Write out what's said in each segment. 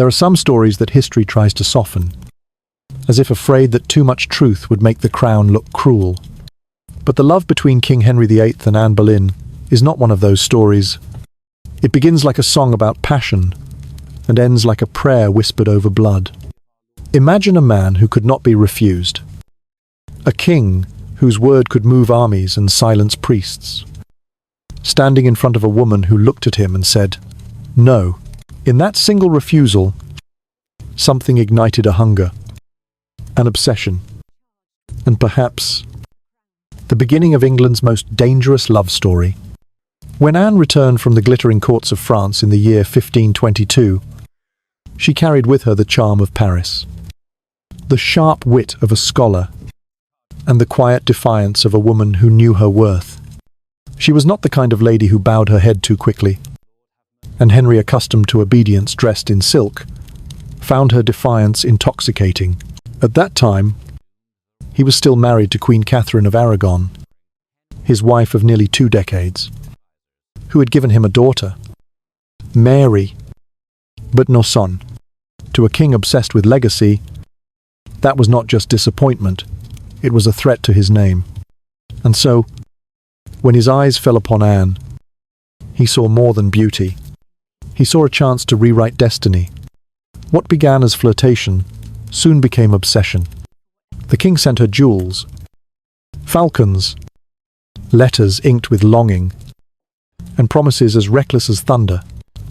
There are some stories that history tries to soften, as if afraid that too much truth would make the crown look cruel. But the love between King Henry VIII and Anne Boleyn is not one of those stories. It begins like a song about passion and ends like a prayer whispered over blood. Imagine a man who could not be refused. A king whose word could move armies and silence priests. Standing in front of a woman who looked at him and said, "No." In that single refusal, something ignited a hunger, an obsession, and perhaps the beginning of England's most dangerous love story. When Anne returned from the glittering courts of France in the year 1522, she carried with her the charm of Paris, the sharp wit of a scholar, and the quiet defiance of a woman who knew her worth. She was not the kind of lady who bowed her head too quickly, and Henry, accustomed to obedience dressed in silk, found her defiance intoxicating. At that time, he was still married to Queen Catherine of Aragon, his wife of nearly 2 decades, who had given him a daughter, Mary, but no son. To a king obsessed with legacy, that was not just disappointment, it was a threat to his name. And so, when his eyes fell upon Anne, he saw more than beauty. He saw a chance to rewrite destiny. What began as flirtation soon became obsession. The king sent her jewels, falcons, letters inked with longing, and promises as reckless as thunder.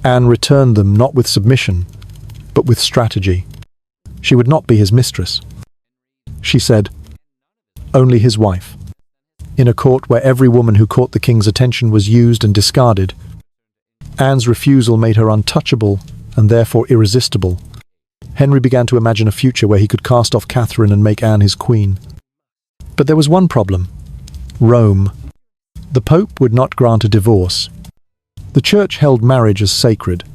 Anne returned them not with submission, but with strategy. She would not be his mistress. She said, only his wife. In a court where every woman who caught the king's attention was used and discarded, Anne's refusal made her untouchable and therefore irresistible. Henry began to imagine a future where he could cast off Catherine and make Anne his queen. But there was one problem: Rome. The Pope would not grant a divorce. The Church held marriage as sacred,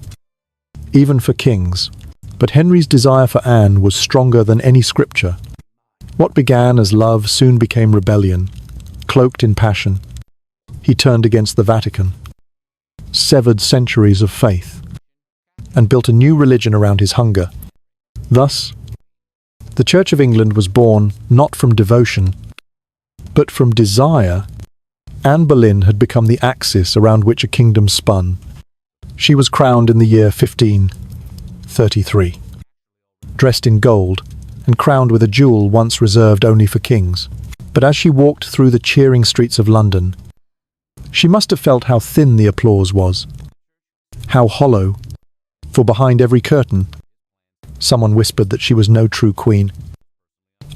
even for kings. But Henry's desire for Anne was stronger than any scripture. What began as love soon became rebellion. Cloaked in passion, he turned against the Vatican, severed centuries of faith, and built a new religion around his hunger. Thus, the Church of England was born not from devotion, but from desire. Anne Boleyn had become the axis around which a kingdom spun. She was crowned in the year 1533, dressed in gold and crowned with a jewel once reserved only for kings. But as she walked through the cheering streets of London, she must have felt how thin the applause was, how hollow, for behind every curtain, someone whispered that she was no true queen,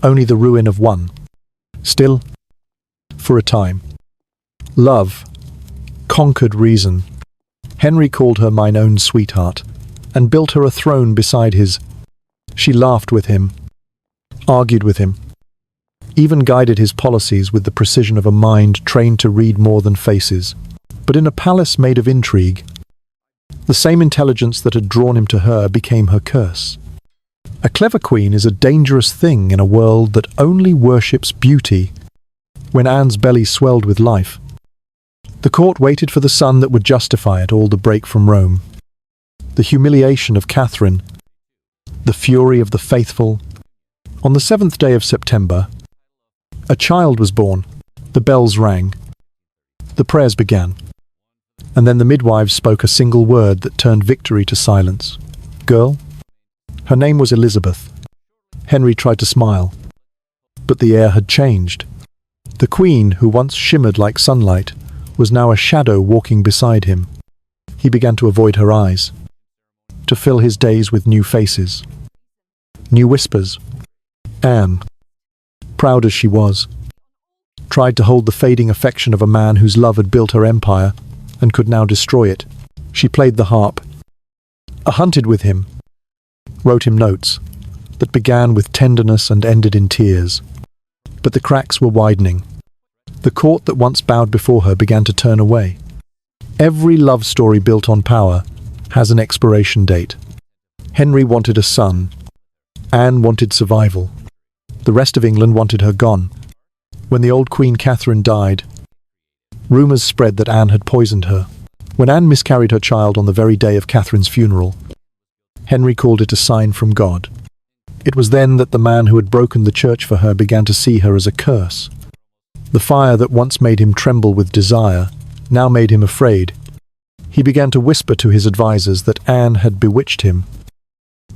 only the ruin of one. Still, for a time, love conquered reason. Henry called her mine own sweetheart, and built her a throne beside his. She laughed with him, argued with him, even guided his policies with the precision of a mind trained to read more than faces. But in a palace made of intrigue, the same intelligence that had drawn him to her became her curse. A clever queen is a dangerous thing in a world that only worships beauty. When Anne's belly swelled with life, the court waited for the sun that would justify it all. The break from Rome, the humiliation of Catherine, the fury of the faithful. On the 7th day of September, a child was born. The bells rang. The prayers began. And then the midwives spoke a single word that turned victory to silence. Girl? Her name was Elizabeth. Henry tried to smile, but the air had changed. The queen, who once shimmered like sunlight, was now a shadow walking beside him. He began to avoid her eyes, to fill his days with new faces, new whispers. Anne, proud as she was, tried to hold the fading affection of a man whose love had built her empire and could now destroy it. She played the harp, hunted with him, wrote him notes that began with tenderness and ended in tears. But the cracks were widening. The court that once bowed before her began to turn away. Every love story built on power has an expiration date. Henry wanted a son. Anne wanted survival. The rest of England wanted her gone. When the old Queen Catherine died, rumours spread that Anne had poisoned her. When Anne miscarried her child on the very day of Catherine's funeral, Henry called it a sign from God. It was then that the man who had broken the church for her began to see her as a curse. The fire that once made him tremble with desire now made him afraid. He began to whisper to his advisers that Anne had bewitched him,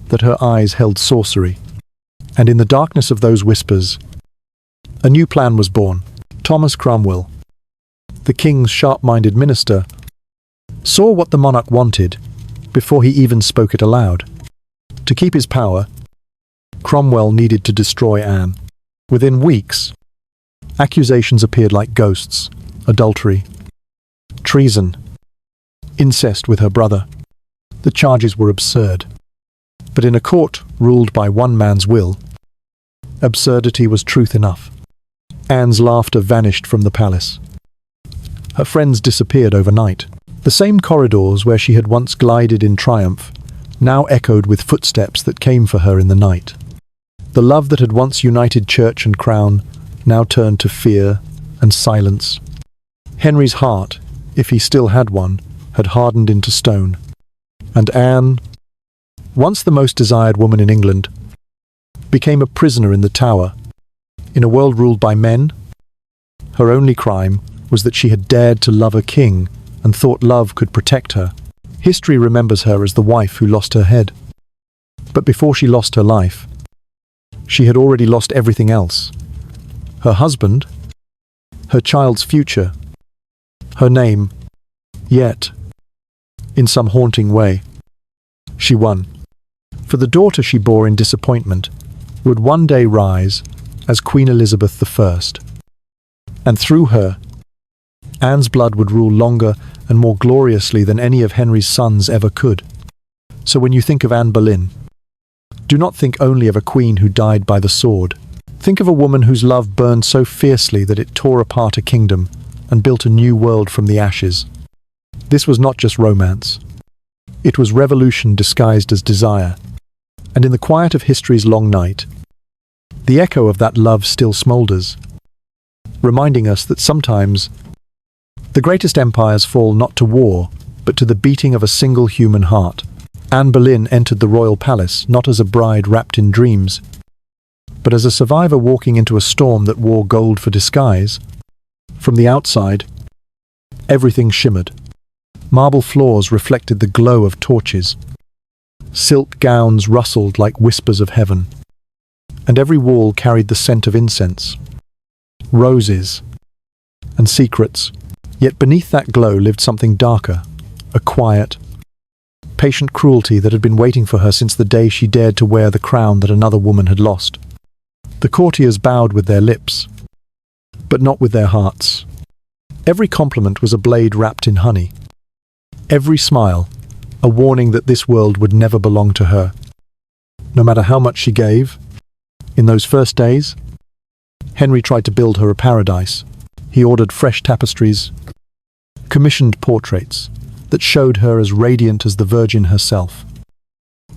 that her eyes held sorcery. And in the darkness of those whispers, a new plan was born. Thomas Cromwell, the king's sharp-minded minister, saw what the monarch wanted before he even spoke it aloud. To keep his power, Cromwell needed to destroy Anne. Within weeks, accusations appeared like ghosts: adultery, treason, incest with her brother. The charges were absurd. But in a court ruled by one man's will, absurdity was truth enough. Anne's laughter vanished from the palace. Her friends disappeared overnight. The same corridors where she had once glided in triumph now echoed with footsteps that came for her in the night. The love that had once united church and crown now turned to fear and silence. Henry's heart, if he still had one, had hardened into stone. And Anne, once the most desired woman in England, became a prisoner in the Tower. In a world ruled by men, her only crime was that she had dared to love a king and thought love could protect her. History remembers her as the wife who lost her head. But before she lost her life, she had already lost everything else. Her husband, her child's future, her name. Yet, in some haunting way, she won. For the daughter she bore in disappointment would one day rise as Queen Elizabeth I. And through her, Anne's blood would rule longer and more gloriously than any of Henry's sons ever could. So when you think of Anne Boleyn, do not think only of a queen who died by the sword. Think of a woman whose love burned so fiercely that it tore apart a kingdom and built a new world from the ashes. This was not just romance. It was revolution disguised as desire. And in the quiet of history's long night, the echo of that love still smoulders, reminding us that sometimes the greatest empires fall not to war, but to the beating of a single human heart. Anne Boleyn entered the royal palace not as a bride wrapped in dreams, but as a survivor walking into a storm that wore gold for disguise. From the outside, everything shimmered. Marble floors reflected the glow of torches. Silk gowns rustled like whispers of heaven, and every wall carried the scent of incense, roses, and secrets. Yet beneath that glow lived something darker, a quiet, patient cruelty that had been waiting for her since the day she dared to wear the crown that another woman had lost. The courtiers bowed with their lips, but not with their hearts. Every compliment was a blade wrapped in honey. Every smile, a warning that this world would never belong to her. No matter how much she gave, in those first days, Henry tried to build her a paradise. He ordered fresh tapestries, commissioned portraits that showed her as radiant as the Virgin herself,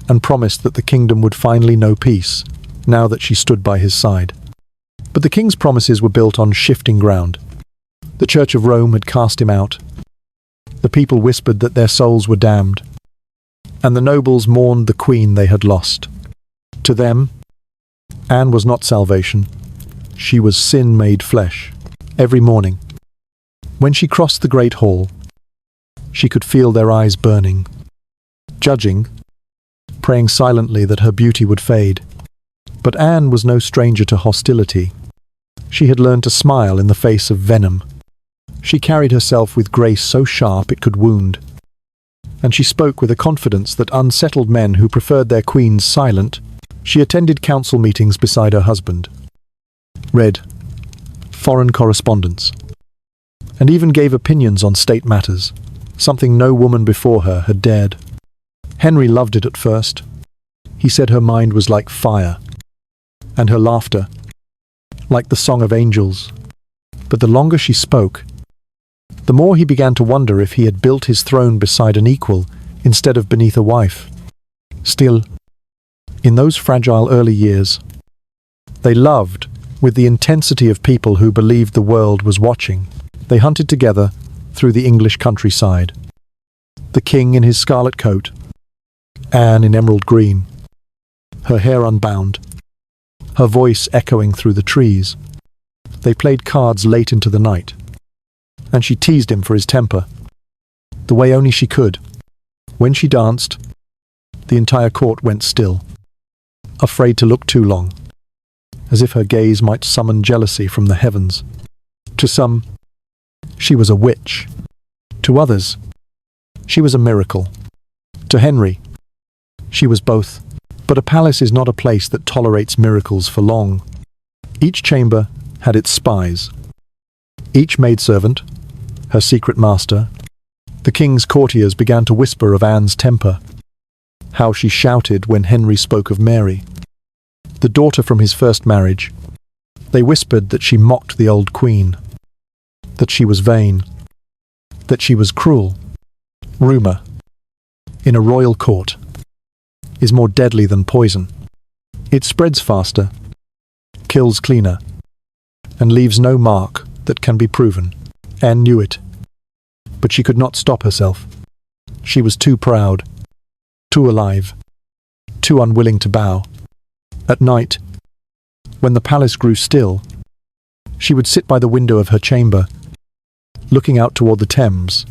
and promised that the kingdom would finally know peace now that she stood by his side. But the king's promises were built on shifting ground. The Church of Rome had cast him out. The people whispered that their souls were damned, and the nobles mourned the queen they had lost. To them, Anne was not salvation. She was sin made flesh. Every morning, when she crossed the great hall, she could feel their eyes burning, judging, praying silently that her beauty would fade. But Anne was no stranger to hostility. She had learned to smile in the face of venom. She carried herself with grace so sharp it could wound, and she spoke with a confidence that unsettled men who preferred their queens silent. She attended council meetings beside her husband, read foreign correspondence, and even gave opinions on state matters, something no woman before her had dared. Henry loved it at first. He said her mind was like fire, and her laughter like the song of angels. But the longer she spoke, the more he began to wonder if he had built his throne beside an equal instead of beneath a wife. Still, in those fragile early years, they loved with the intensity of people who believed the world was watching. They hunted together through the English countryside, the king in his scarlet coat, Anne in emerald green, her hair unbound, her voice echoing through the trees. They played cards late into the night, and she teased him for his temper, the way only she could. When she danced, the entire court went still, afraid to look too long, as if her gaze might summon jealousy from the heavens. To some, she was a witch. To others, she was a miracle. To Henry, she was both. But a palace is not a place that tolerates miracles for long. Each chamber had its spies. Each maidservant, her secret master. The king's courtiers began to whisper of Anne's temper, how she shouted when Henry spoke of Mary, the daughter from his first marriage. They whispered that she mocked the old queen, that she was vain, that she was cruel. Rumour, in a royal court, is more deadly than poison. It spreads faster, kills cleaner, and leaves no mark that can be proven. Anne knew it, but she could not stop herself. She was too proud, too alive, too unwilling to bow. At night, when the palace grew still, she would sit by the window of her chamber, looking out toward the Thames,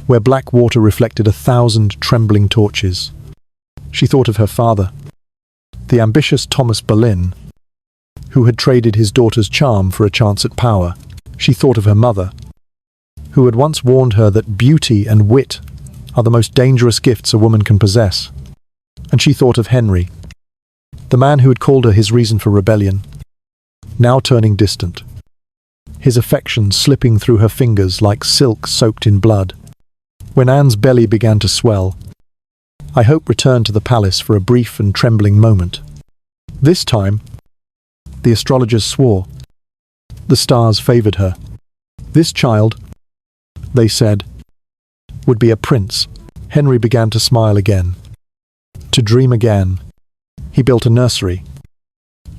where black water reflected 1,000 trembling torches. She thought of her father, the ambitious Thomas Boleyn, who had traded his daughter's charm for a chance at power. She thought of her mother, who had once warned her that beauty and wit are the most dangerous gifts a woman can possess. And she thought of Henry, the man who had called her his reason for rebellion, now turning distant, his affection slipping through her fingers like silk soaked in blood. When Anne's belly began to swell, I Hope returned to the palace for a brief and trembling moment. This time, the astrologers swore. The stars favoured her. This child, they said, would be a prince. Henry began to smile again, to dream again. He built a nursery,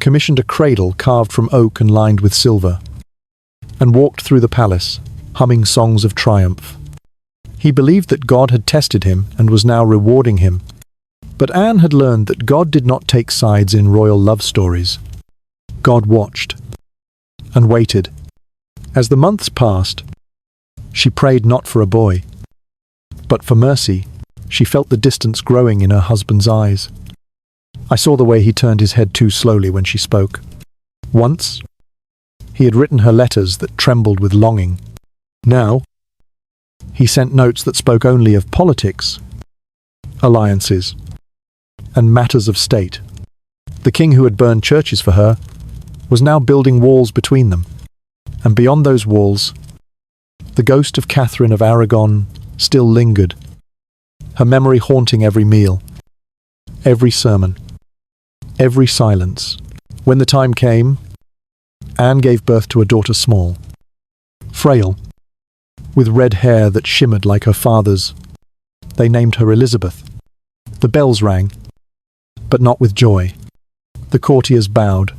commissioned a cradle carved from oak and lined with silver, and walked through the palace, humming songs of triumph. He believed that God had tested him and was now rewarding him. But Anne had learned that God did not take sides in royal love stories. God watched and waited. As the months passed, she prayed not for a boy, but for mercy. She felt the distance growing in her husband's eyes. I saw the way he turned his head too slowly when she spoke. Once, he had written her letters that trembled with longing. Now, he sent notes that spoke only of politics, alliances, and matters of state. The king who had burned churches for her was now building walls between them, and beyond those walls, the ghost of Catherine of Aragon still lingered, her memory haunting every meal, every sermon, every silence. When the time came, Anne gave birth to a daughter small, frail, with red hair that shimmered like her father's. They named her Elizabeth. The bells rang, but not with joy. The courtiers bowed,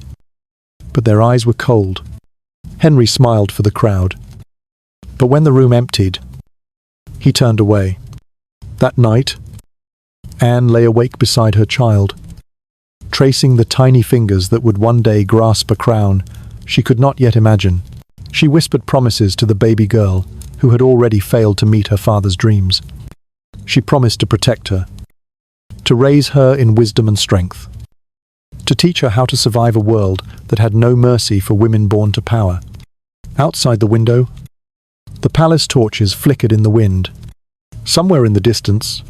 but their eyes were cold. Henry smiled for the crowd, but when the room emptied, he turned away. That night, Anne lay awake beside her child, tracing the tiny fingers that would one day grasp a crown she could not yet imagine. She whispered promises to the baby girl, who had already failed to meet her father's dreams. She promised to protect her, to raise her in wisdom and strength, to teach her how to survive a world that had no mercy for women born to power. Outside the window, the palace torches flickered in the wind. Somewhere in the distance,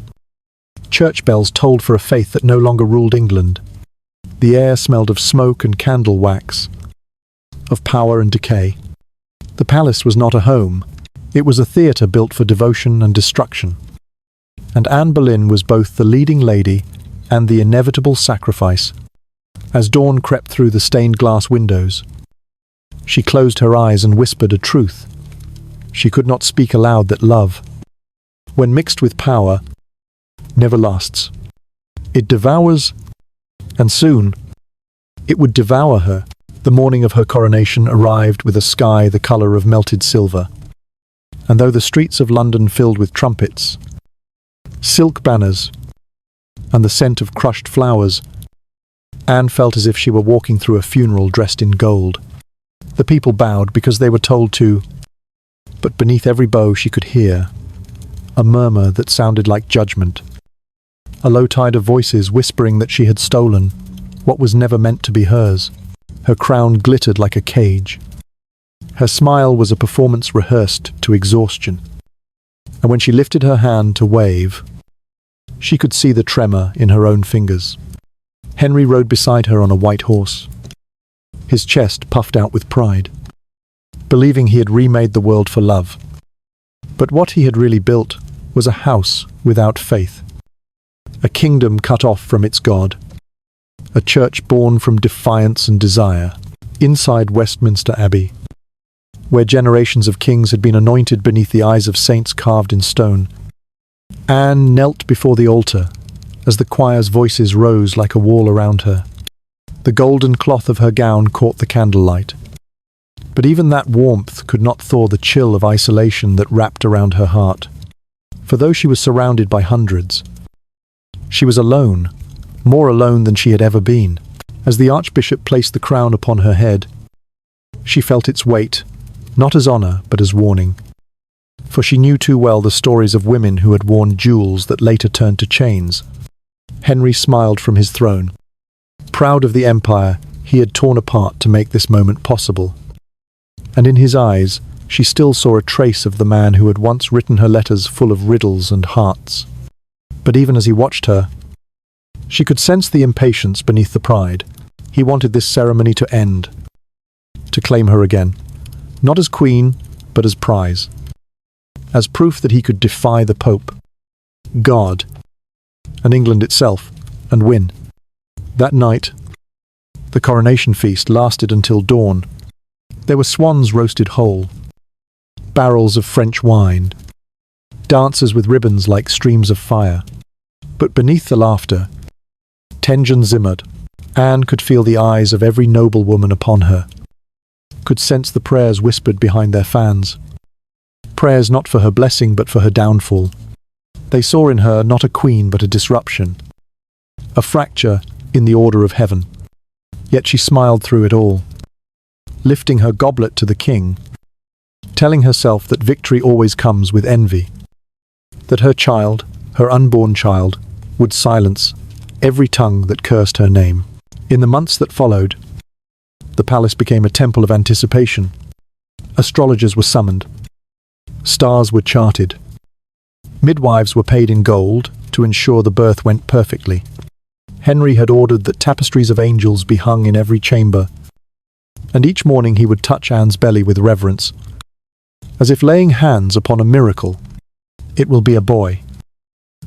church bells tolled for a faith that no longer ruled England. The air smelled of smoke and candle wax, of power and decay. The palace was not a home. It was a theatre built for devotion and destruction. And Anne Boleyn was both the leading lady and the inevitable sacrifice. As dawn crept through the stained glass windows, she closed her eyes and whispered a truth. She could not speak aloud that love, when mixed with power, never lasts. It devours, and soon it would devour her. The morning of her coronation arrived with a sky the colour of melted silver. And though the streets of London filled with trumpets, silk banners, and the scent of crushed flowers, Anne felt as if she were walking through a funeral dressed in gold. The people bowed because they were told to, but beneath every bow she could hear a murmur that sounded like judgment, a low tide of voices whispering that she had stolen what was never meant to be hers. Her crown glittered like a cage. Her smile was a performance rehearsed to exhaustion, and when she lifted her hand to wave, she could see the tremor in her own fingers. Henry rode beside her on a white horse, his chest puffed out with pride, believing he had remade the world for love. But what he had really built was a house without faith, a kingdom cut off from its God, a church born from defiance and desire. Inside Westminster Abbey, where generations of kings had been anointed beneath the eyes of saints carved in stone, Anne knelt before the altar as the choir's voices rose like a wall around her. The golden cloth of her gown caught the candlelight, but even that warmth could not thaw the chill of isolation that wrapped around her heart. For though she was surrounded by hundreds, she was alone, more alone than she had ever been. As the Archbishop placed the crown upon her head, she felt its weight, not as honor, but as warning. For she knew too well the stories of women who had worn jewels that later turned to chains. Henry smiled from his throne, proud of the empire he had torn apart to make this moment possible. And in his eyes, she still saw a trace of the man who had once written her letters full of riddles and hearts. But even as he watched her, she could sense the impatience beneath the pride. He wanted this ceremony to end, to claim her again, not as queen, but as prize, as proof that he could defy the Pope, God, and England itself, and win. That night, the coronation feast lasted until dawn. There were swans roasted whole, barrels of French wine, dancers with ribbons like streams of fire. But beneath the laughter, tension simmered. Anne could feel the eyes of every noblewoman upon her, could sense the prayers whispered behind their fans. Prayers not for her blessing but for her downfall. They saw in her not a queen but a disruption, a fracture in the order of heaven. Yet she smiled through it all, lifting her goblet to the king, telling herself that victory always comes with envy, that her child, her unborn child, would silence every tongue that cursed her name. In the months that followed, the palace became a temple of anticipation. Astrologers were summoned, stars were charted, midwives were paid in gold to ensure the birth went perfectly. Henry had ordered that tapestries of angels be hung in every chamber, and each morning he would touch Anne's belly with reverence, as if laying hands upon a miracle. "It will be a boy,"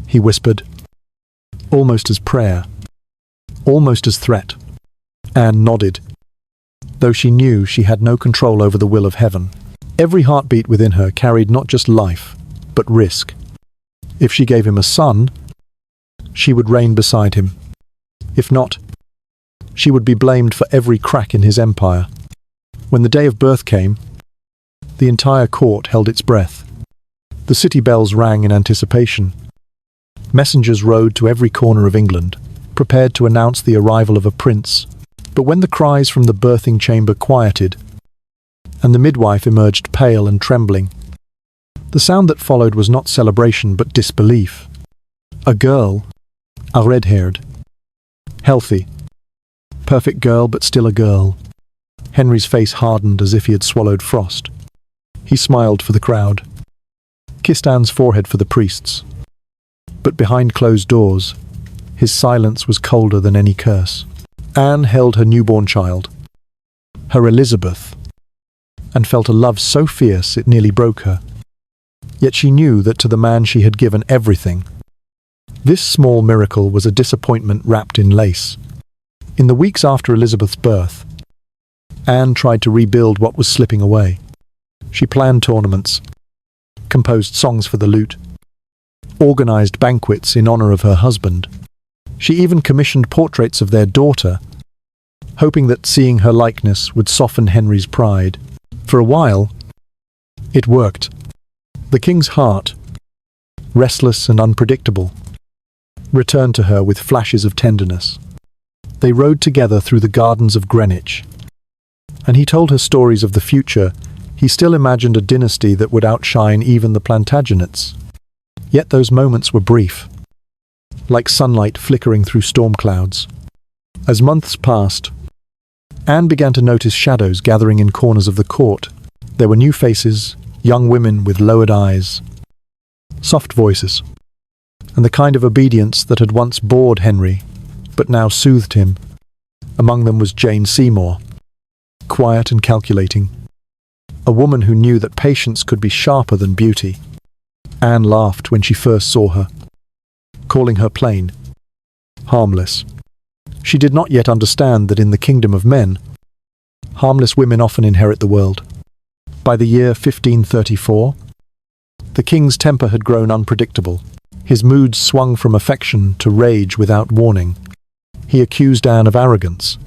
he whispered, almost as prayer, almost as threat. Anne nodded, though she knew she had no control over the will of heaven. Every heartbeat within her carried not just life, but risk. If she gave him a son, she would reign beside him. If not, she would be blamed for every crack in his empire. When the day of birth came, the entire court held its breath. The city bells rang in anticipation. Messengers rode to every corner of England, prepared to announce the arrival of a prince. But when the cries from the birthing chamber quieted, and the midwife emerged pale and trembling, the sound that followed was not celebration but disbelief. A girl, a red-haired, healthy, perfect girl but still a girl. Henry's face hardened as if he had swallowed frost. He smiled for the crowd, kissed Anne's forehead for the priests. But behind closed doors, his silence was colder than any curse. Anne held her newborn child, her Elizabeth, and felt a love so fierce it nearly broke her. Yet she knew that to the man she had given everything, this small miracle was a disappointment wrapped in lace. In the weeks after Elizabeth's birth, Anne tried to rebuild what was slipping away. She planned tournaments, composed songs for the lute, organized banquets in honor of her husband. She even commissioned portraits of their daughter, hoping that seeing her likeness would soften Henry's pride. For a while, it worked. The king's heart, restless and unpredictable, returned to her with flashes of tenderness. They rode together through the gardens of Greenwich, and he told her stories of the future. He still imagined a dynasty that would outshine even the Plantagenets. Yet those moments were brief, like sunlight flickering through storm clouds. As months passed, Anne began to notice shadows gathering in corners of the court. There were new faces, young women with lowered eyes, soft voices, and the kind of obedience that had once bored Henry, but now soothed him. Among them was Jane Seymour, quiet and calculating, a woman who knew that patience could be sharper than beauty. Anne laughed when she first saw her, calling her plain, harmless. She did not yet understand that in the kingdom of men, harmless women often inherit the world. By the year 1534, the king's temper had grown unpredictable. His moods swung from affection to rage without warning. He accused Anne of arrogance,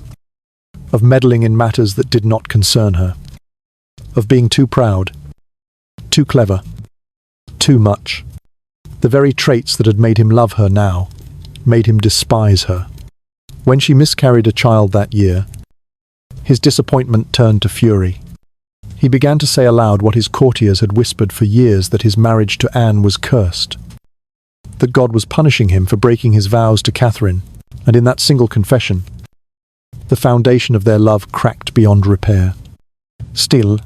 of meddling in matters that did not concern her, of being too proud, too clever, too much. The very traits that had made him love her now made him despise her. When she miscarried a child that year, his disappointment turned to fury. He began to say aloud what his courtiers had whispered for years, that his marriage to Anne was cursed, that God was punishing him for breaking his vows to Catherine, and in that single confession, the foundation of their love cracked beyond repair. Still,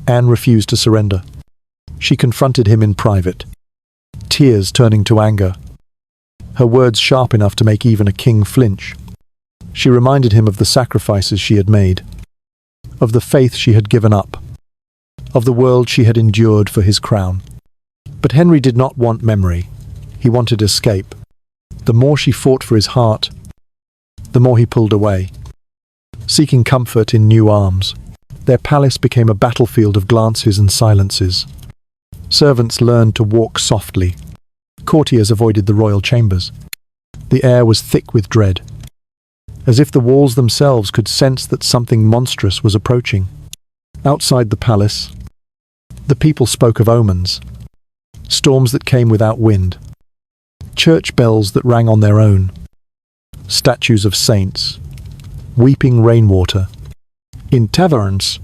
Anne refused to surrender. She confronted him in private, tears turning to anger, her words sharp enough to make even a king flinch. She reminded him of the sacrifices she had made, of the faith she had given up, of the world she had endured for his crown. But Henry did not want memory. He wanted escape. The more she fought for his heart, the more he pulled away, seeking comfort in new arms. Their palace became a battlefield of glances and silences. Servants learned to walk softly. Courtiers avoided the royal chambers. The air was thick with dread, as if the walls themselves could sense that something monstrous was approaching. Outside the palace, the people spoke of omens, storms that came without wind, church bells that rang on their own, statues of saints, weeping rainwater. In taverns,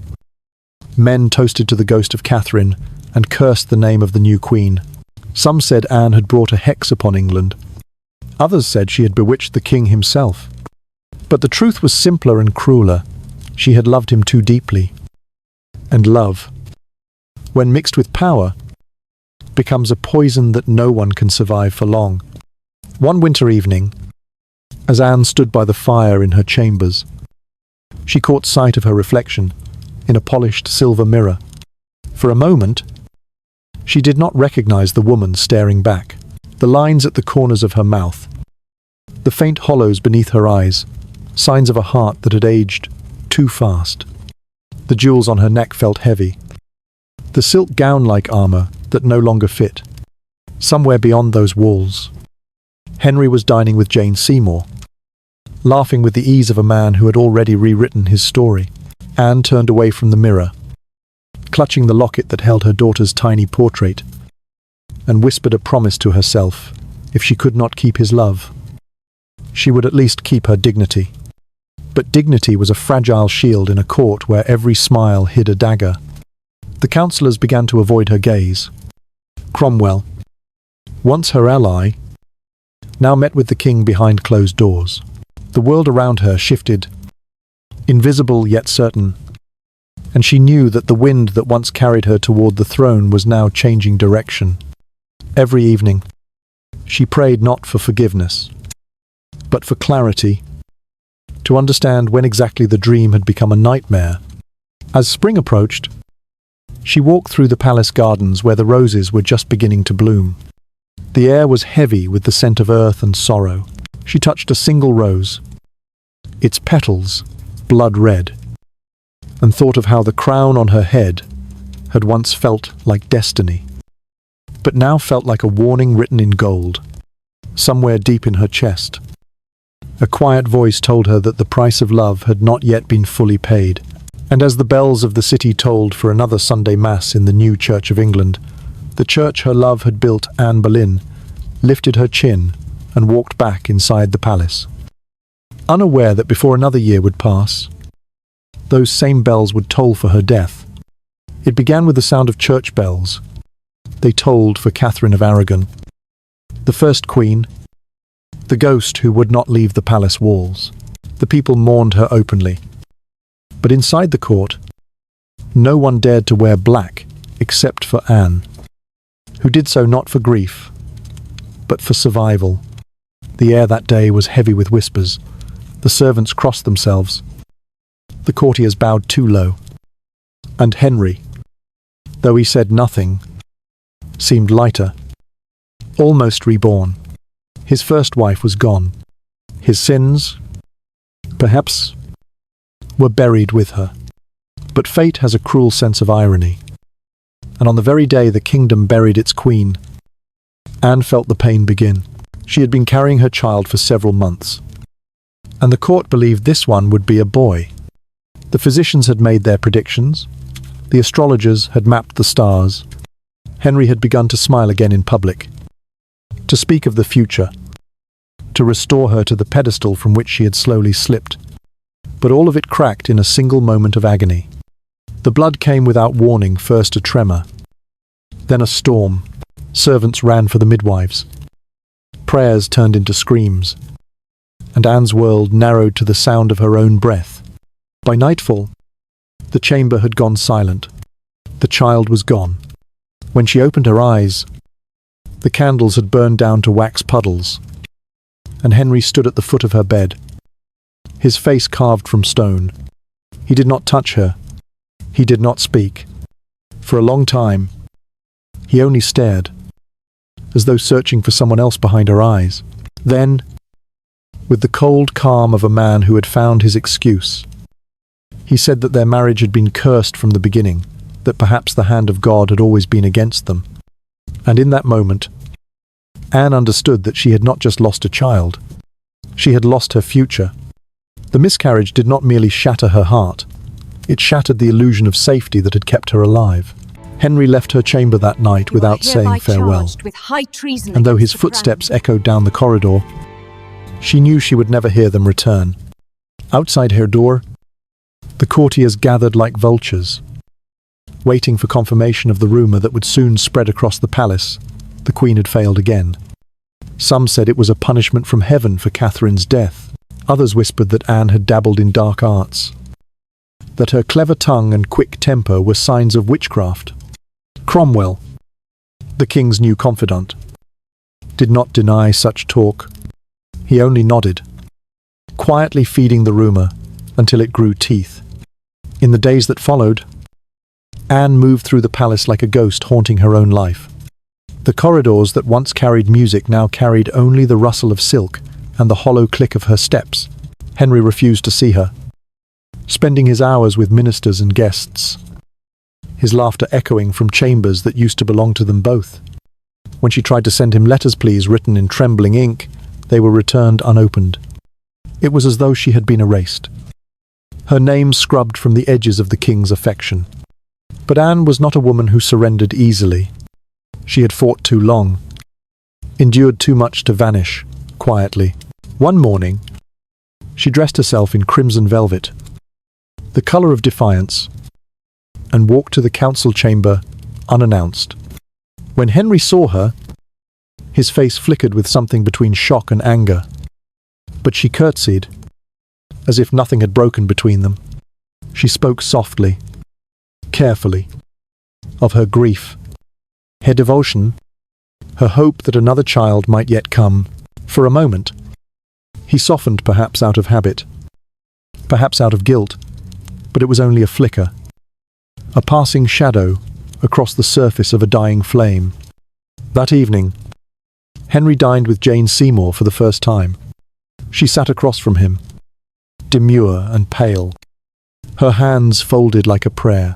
men toasted to the ghost of Catherine and cursed the name of the new queen. Some said Anne had brought a hex upon England. Others said she had bewitched the king himself. But the truth was simpler and crueler. She had loved him too deeply. And love, when mixed with power, becomes a poison that no one can survive for long. One winter evening, as Anne stood by the fire in her chambers, she caught sight of her reflection in a polished silver mirror. For a moment, she did not recognize the woman staring back. The lines at the corners of her mouth, the faint hollows beneath her eyes, signs of a heart that had aged too fast. The jewels on her neck felt heavy, the silk gown-like armor that no longer fit. Somewhere beyond those walls, Henry was dining with Jane Seymour, laughing with the ease of a man who had already rewritten his story. Anne turned away from the mirror, clutching the locket that held her daughter's tiny portrait, and whispered a promise to herself. If she could not keep his love, she would at least keep her dignity. But dignity was a fragile shield in a court where every smile hid a dagger. The councillors began to avoid her gaze. Cromwell, once her ally, now met with the king behind closed doors. The world around her shifted, invisible yet certain, and she knew that the wind that once carried her toward the throne was now changing direction. Every evening, she prayed not for forgiveness, but for clarity, to understand when exactly the dream had become a nightmare. As spring approached, she walked through the palace gardens where the roses were just beginning to bloom. The air was heavy with the scent of earth and sorrow. She touched a single rose, its petals blood red, and thought of how the crown on her head had once felt like destiny, but now felt like a warning written in gold, somewhere deep in her chest. A quiet voice told her that the price of love had not yet been fully paid, and as the bells of the city tolled for another Sunday Mass in the new Church of England, the church her love had built, Anne Boleyn, lifted her chin and walked back inside the palace. Unaware that before another year would pass, those same bells would toll for her death. It began with the sound of church bells. They tolled for Catherine of Aragon, the first queen, the ghost who would not leave the palace walls. The people mourned her openly. But inside the court, no one dared to wear black except for Anne, who did so not for grief, but for survival. The air that day was heavy with whispers. The servants crossed themselves. The courtiers bowed too low. And Henry, though he said nothing, seemed lighter, almost reborn. His first wife was gone. His sins, perhaps, were buried with her. But fate has a cruel sense of irony. And on the very day the kingdom buried its queen, Anne felt the pain begin. She had been carrying her child for several months, and the court believed this one would be a boy. The physicians had made their predictions. The astrologers had mapped the stars. Henry had begun to smile again in public, to speak of the future, to restore her to the pedestal from which she had slowly slipped. But all of it cracked in a single moment of agony. The blood came without warning, first a tremor, then a storm. Servants ran for the midwives. Prayers turned into screams, and Anne's world narrowed to the sound of her own breath. By nightfall, the chamber had gone silent. The child was gone. When she opened her eyes, the candles had burned down to wax puddles, and Henry stood at the foot of her bed, his face carved from stone. He did not touch her. He did not speak. For a long time, he only stared, as though searching for someone else behind her eyes. Then, with the cold calm of a man who had found his excuse, he said that their marriage had been cursed from the beginning, that perhaps the hand of God had always been against them. And in that moment, Anne understood that she had not just lost a child, she had lost her future. The miscarriage did not merely shatter her heart, it shattered the illusion of safety that had kept her alive. Henry left her chamber that night without saying farewell, and though his footsteps echoed down the corridor, she knew she would never hear them return. Outside her door, the courtiers gathered like vultures, waiting for confirmation of the rumor that would soon spread across the palace. The queen had failed again. Some said it was a punishment from heaven for Catherine's death. Others whispered that Anne had dabbled in dark arts, that her clever tongue and quick temper were signs of witchcraft. Cromwell, the king's new confidant, did not deny such talk. He only nodded, quietly feeding the rumor until it grew teeth. In the days that followed, Anne moved through the palace like a ghost haunting her own life. The corridors that once carried music now carried only the rustle of silk and the hollow click of her steps. Henry refused to see her, spending his hours with ministers and guests, his laughter echoing from chambers that used to belong to them both. When she tried to send him letters please written in trembling ink, they were returned unopened. It was as though she had been erased, her name scrubbed from the edges of the king's affection. But Anne was not a woman who surrendered easily. She had fought too long, endured too much to vanish quietly. One morning, she dressed herself in crimson velvet, the colour of defiance, and walked to the council chamber unannounced. When Henry saw her, his face flickered with something between shock and anger, but she curtsied, as if nothing had broken between them. She spoke softly, carefully, of her grief, her devotion, her hope that another child might yet come. For a moment, he softened, perhaps out of habit, perhaps out of guilt, but it was only a flicker, a passing shadow across the surface of a dying flame. That evening, Henry dined with Jane Seymour for the first time. She sat across from him, demure and pale, her hands folded like a prayer,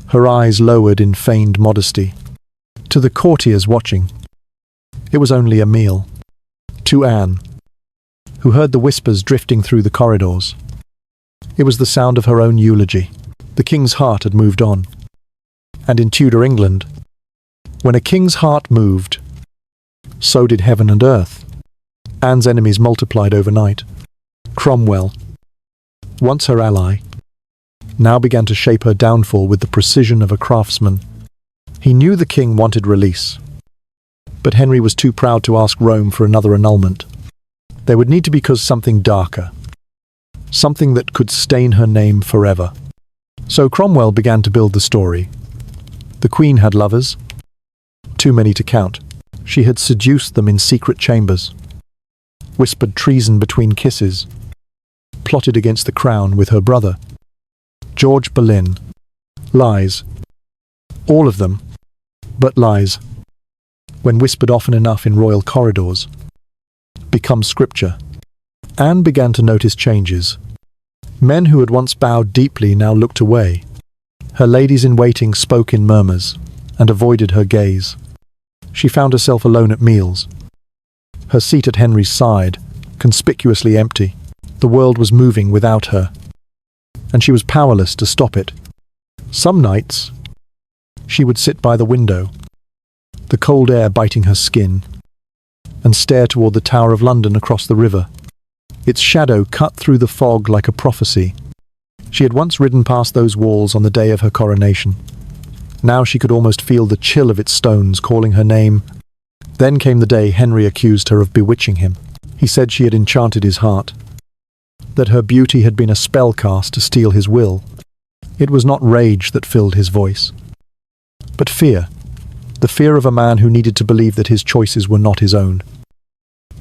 her eyes lowered in feigned modesty. To the courtiers watching, it was only a meal. To Anne, who heard the whispers drifting through the corridors, it was the sound of her own eulogy. The king's heart had moved on. And in Tudor England, when a king's heart moved, so did heaven and earth. Anne's enemies multiplied overnight. Cromwell, once her ally, now began to shape her downfall with the precision of a craftsman. He knew the king wanted release, but Henry was too proud to ask Rome for another annulment. There would need to be something darker, something that could stain her name forever. So Cromwell began to build the story. The Queen had lovers, too many to count. She had seduced them in secret chambers, whispered treason between kisses, plotted against the crown with her brother, George Boleyn. Lies. All of them, but lies, when whispered often enough in royal corridors, become scripture. Anne began to notice changes. Men who had once bowed deeply now looked away. Her ladies-in-waiting spoke in murmurs and avoided her gaze. She found herself alone at meals, her seat at Henry's side, conspicuously empty. The world was moving without her, and she was powerless to stop it. Some nights, she would sit by the window, the cold air biting her skin, and stare toward the Tower of London across the river. Its shadow cut through the fog like a prophecy. She had once ridden past those walls on the day of her coronation. Now she could almost feel the chill of its stones calling her name. Then came the day Henry accused her of bewitching him. He said she had enchanted his heart, that her beauty had been a spell cast to steal his will. It was not rage that filled his voice, but fear. The fear of a man who needed to believe that his choices were not his own,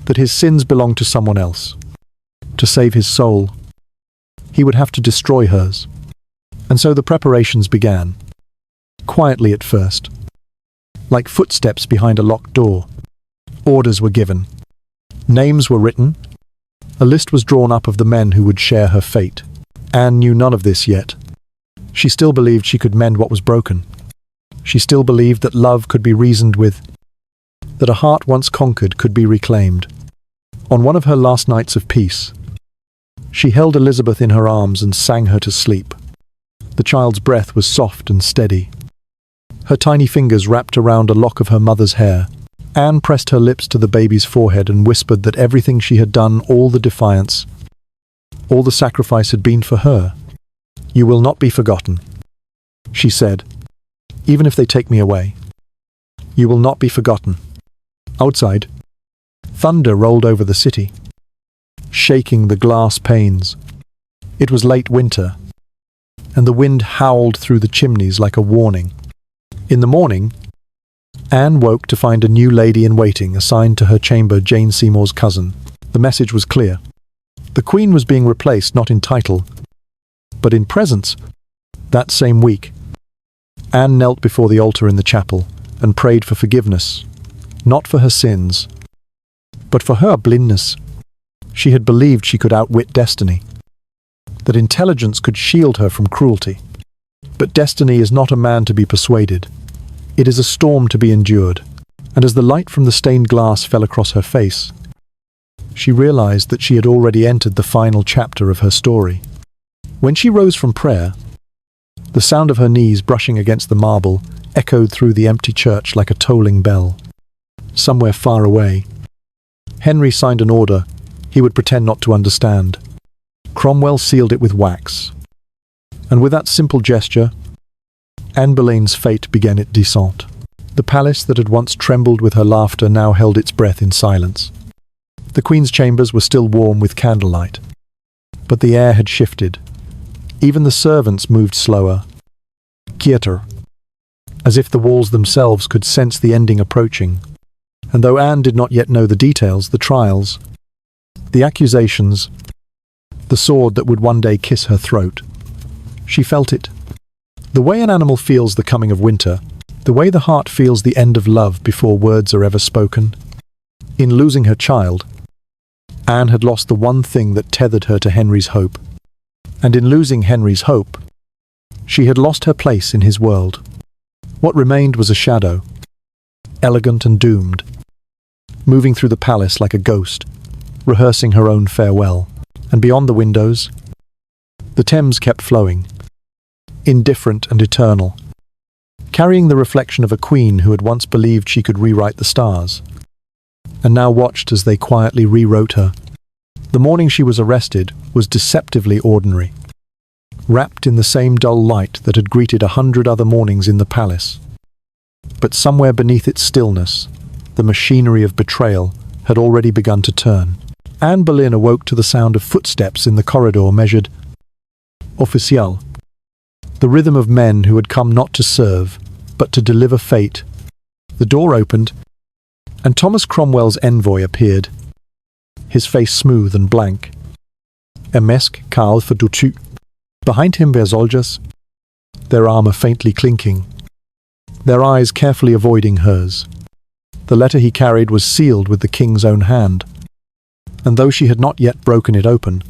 that his sins belonged to someone else. To save his soul, he would have to destroy hers. And so the preparations began, quietly at first, like footsteps behind a locked door. Orders were given. Names were written. A list was drawn up of the men who would share her fate. Anne knew none of this yet. She still believed she could mend what was broken. She still believed that love could be reasoned with, that a heart once conquered could be reclaimed. On one of her last nights of peace, she held Elizabeth in her arms and sang her to sleep. The child's breath was soft and steady. Her tiny fingers wrapped around a lock of her mother's hair. Anne pressed her lips to the baby's forehead and whispered that everything she had done, all the defiance, all the sacrifice had been for her. "You will not be forgotten," she said, "even if they take me away. You will not be forgotten." Outside, thunder rolled over the city, shaking the glass panes. It was late winter, and the wind howled through the chimneys like a warning. In the morning, Anne woke to find a new lady-in-waiting assigned to her chamber, Jane Seymour's cousin. The message was clear. The Queen was being replaced not in title, but in presence. That same week, Anne knelt before the altar in the chapel and prayed for forgiveness, not for her sins, but for her blindness. She had believed she could outwit destiny, that intelligence could shield her from cruelty. But destiny is not a man to be persuaded. It is a storm to be endured. And as the light from the stained glass fell across her face, she realized that she had already entered the final chapter of her story. When she rose from prayer, the sound of her knees brushing against the marble echoed through the empty church like a tolling bell. Somewhere far away, Henry signed an order he would pretend not to understand. Cromwell sealed it with wax. And with that simple gesture, Anne Boleyn's fate began its descent. The palace that had once trembled with her laughter now held its breath in silence. The Queen's chambers were still warm with candlelight, but the air had shifted. Even the servants moved slower, quieter, as if the walls themselves could sense the ending approaching. And though Anne did not yet know the details, the trials, the accusations, the sword that would one day kiss her throat, she felt it. The way an animal feels the coming of winter, the way the heart feels the end of love before words are ever spoken. In losing her child, Anne had lost the one thing that tethered her to Henry's hope. And in losing Henry's hope, she had lost her place in his world. What remained was a shadow, elegant and doomed, moving through the palace like a ghost, rehearsing her own farewell. And beyond the windows, the Thames kept flowing, indifferent and eternal, carrying the reflection of a queen who had once believed she could rewrite the stars. and now watched as they quietly rewrote her. The morning she was arrested was deceptively ordinary, wrapped in the same dull light that had greeted 100 other mornings in the palace. But somewhere beneath its stillness, the machinery of betrayal had already begun to turn. Anne Boleyn awoke to the sound of footsteps in the corridor measured official, the rhythm of men who had come not to serve, but to deliver fate. The door opened, and Thomas Cromwell's envoy appeared, his face smooth and blank. Mesque Karl Verdutu. Behind him were soldiers, their armor faintly clinking, their eyes carefully avoiding hers. The letter he carried was sealed with the king's own hand, and though she had not yet broken it open,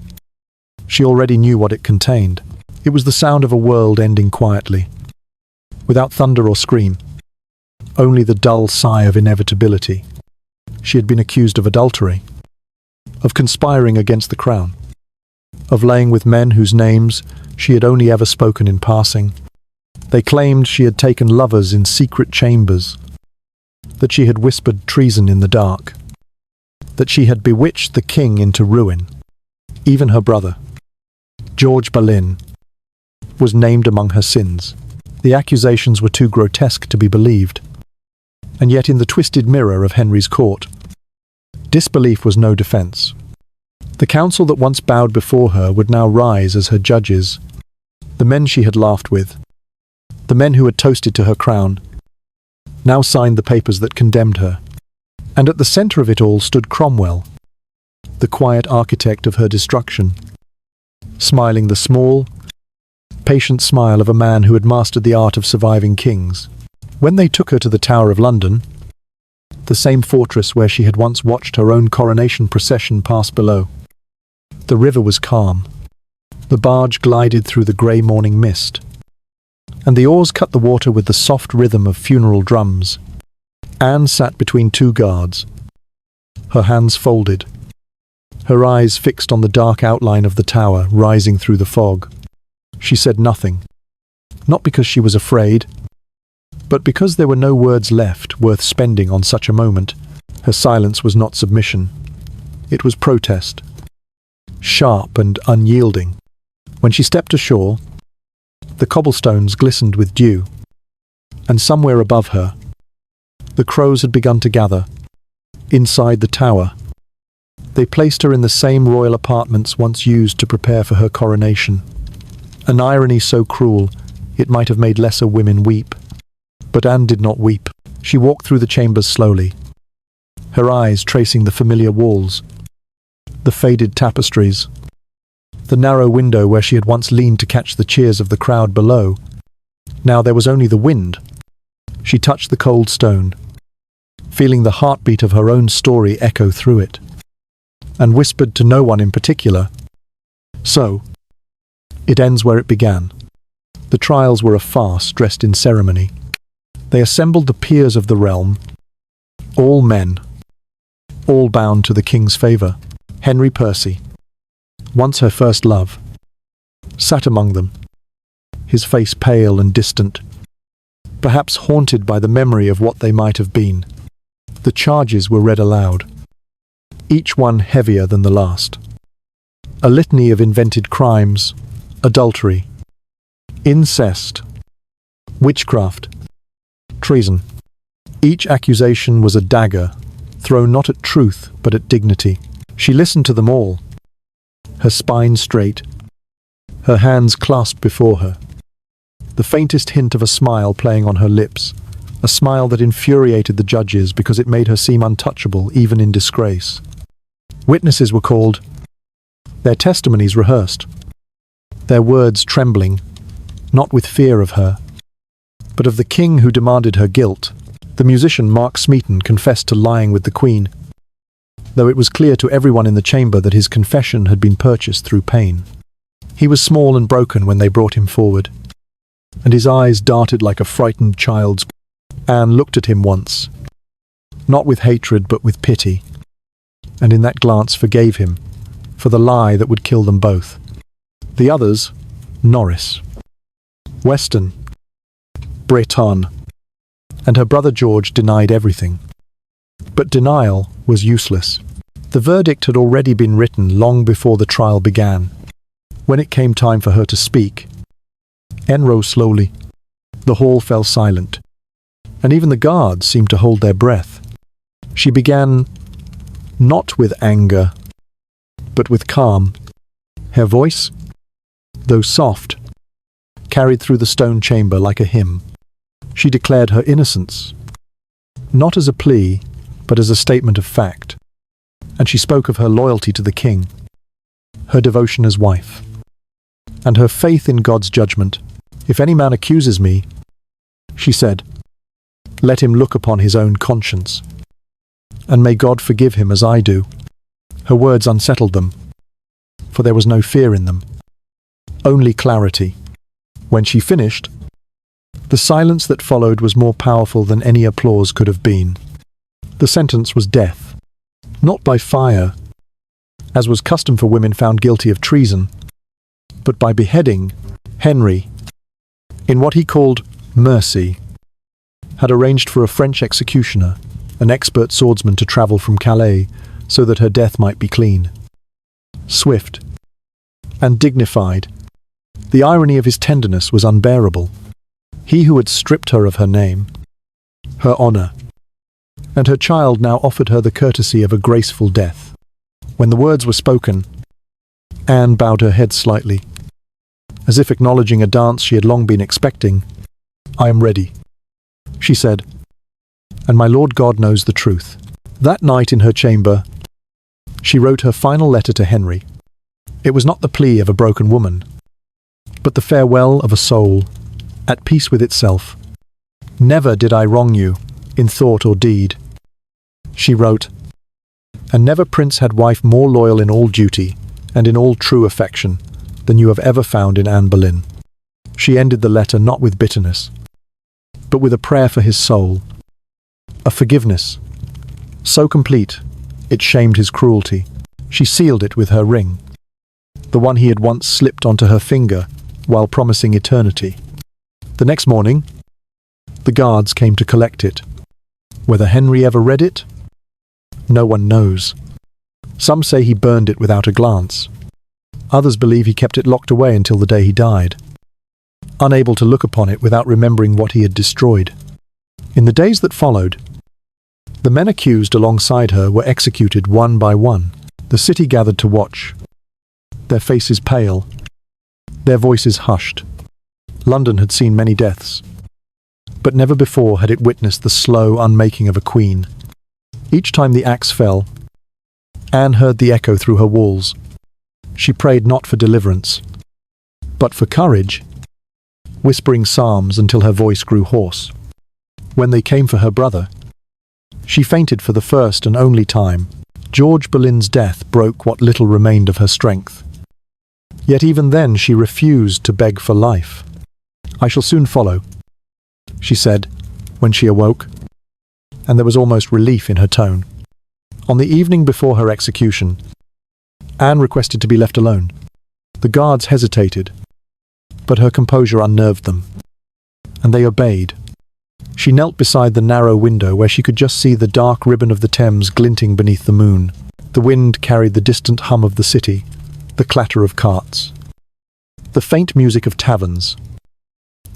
she already knew what it contained. It was the sound of a world ending quietly, without thunder or scream, only the dull sigh of inevitability. She had been accused of adultery, of conspiring against the crown, of laying with men whose names she had only ever spoken in passing. They claimed she had taken lovers in secret chambers, that she had whispered treason in the dark, that she had bewitched the king into ruin. Even her brother, George Boleyn, was named among her sins. The accusations were too grotesque to be believed, and yet in the twisted mirror of Henry's court, disbelief was no defense. The council that once bowed before her would now rise as her judges. The men she had laughed with, the men who had toasted to her crown, now signed the papers that condemned her. And at the centre of it all stood Cromwell, the quiet architect of her destruction, smiling the small, patient smile of a man who had mastered the art of surviving kings. When they took her to the Tower of London, the same fortress where she had once watched her own coronation procession pass below, the river was calm. The barge glided through the grey morning mist, and the oars cut the water with the soft rhythm of funeral drums. Anne sat between two guards, her hands folded, her eyes fixed on the dark outline of the tower rising through the fog. She said nothing, not because she was afraid, but because there were no words left worth spending on such a moment. Her silence was not submission. It was protest, sharp and unyielding. When she stepped ashore, the cobblestones glistened with dew, and somewhere above her, the crows had begun to gather. Inside the tower, they placed her in the same royal apartments once used to prepare for her coronation. An irony so cruel, it might have made lesser women weep. But Anne did not weep. She walked through the chambers slowly, her eyes tracing the familiar walls, the faded tapestries, the narrow window where she had once leaned to catch the cheers of the crowd below. Now there was only the wind. She touched the cold stone, feeling the heartbeat of her own story echo through it, and whispered to no one in particular, "So, it ends where it began." The trials were a farce dressed in ceremony. They assembled the peers of the realm, all men, all bound to the king's favour. Henry Percy, once her first love, sat among them, his face pale and distant, perhaps haunted by the memory of what they might have been. The charges were read aloud, each one heavier than the last. A litany of invented crimes: adultery, incest, witchcraft, treason. Each accusation was a dagger, thrown not at truth but at dignity. She listened to them all, her spine straight, her hands clasped before her, the faintest hint of a smile playing on her lips, a smile that infuriated the judges because it made her seem untouchable even in disgrace. Witnesses were called, their testimonies rehearsed, their words trembling, not with fear of her, but of the king who demanded her guilt. The musician Mark Smeaton confessed to lying with the Queen, though it was clear to everyone in the chamber that his confession had been purchased through pain. He was small and broken when they brought him forward, and his eyes darted like a frightened child's. Anne looked at him once, not with hatred but with pity, and in that glance forgave him for the lie that would kill them both. The others, Norris, Weston, Breton, and her brother George denied everything. But denial was useless. The verdict had already been written long before the trial began. When it came time for her to speak, Anne rose slowly. The hall fell silent, and even the guards seemed to hold their breath. She began, not with anger, but with calm. Her voice, though soft, carried through the stone chamber like a hymn. She declared her innocence, not as a plea, but as a statement of fact. And she spoke of her loyalty to the king, her devotion as wife, and her faith in God's judgment. "If any man accuses me," she said, "let him look upon his own conscience, and may God forgive him as I do." Her words unsettled them, for there was no fear in them, only clarity. When she finished, the silence that followed was more powerful than any applause could have been. The sentence was death, not by fire, as was custom for women found guilty of treason, but by beheading. Henry, in what he called mercy, had arranged for a French executioner, an expert swordsman, to travel from Calais so that her death might be clean, swift, and dignified. The irony of his tenderness was unbearable. He who had stripped her of her name, her honor, and her child now offered her the courtesy of a graceful death. When the words were spoken, Anne bowed her head slightly, as if acknowledging a dance she had long been expecting. "I am ready," she said, "and my Lord God knows the truth." That night in her chamber, she wrote her final letter to Henry. It was not the plea of a broken woman, but the farewell of a soul, at peace with itself. "Never did I wrong you, in thought or deed," she wrote, "and never prince had wife more loyal in all duty, and in all true affection, than you have ever found in Anne Boleyn." She ended the letter not with bitterness, but with a prayer for his soul, a forgiveness so complete it shamed his cruelty. She sealed it with her ring, the one he had once slipped onto her finger while promising eternity. The next morning, the guards came to collect it. Whether Henry ever read it? No one knows. Some say he burned it without a glance. Others believe he kept it locked away until the day he died, unable to look upon it without remembering what he had destroyed. In the days that followed, the men accused alongside her were executed one by one. The city gathered to watch, their faces pale, their voices hushed. London had seen many deaths, but never before had it witnessed the slow unmaking of a queen. Each time the axe fell, Anne heard the echo through her walls. She prayed not for deliverance, but for courage, whispering psalms until her voice grew hoarse. When they came for her brother, she fainted for the first and only time. George Boleyn's death broke what little remained of her strength. Yet even then she refused to beg for life. "I shall soon follow," she said when she awoke, and there was almost relief in her tone. On the evening before her execution, Anne requested to be left alone. The guards hesitated, but her composure unnerved them, and they obeyed. She knelt beside the narrow window where she could just see the dark ribbon of the Thames glinting beneath the moon. The wind carried the distant hum of the city, the clatter of carts, the faint music of taverns,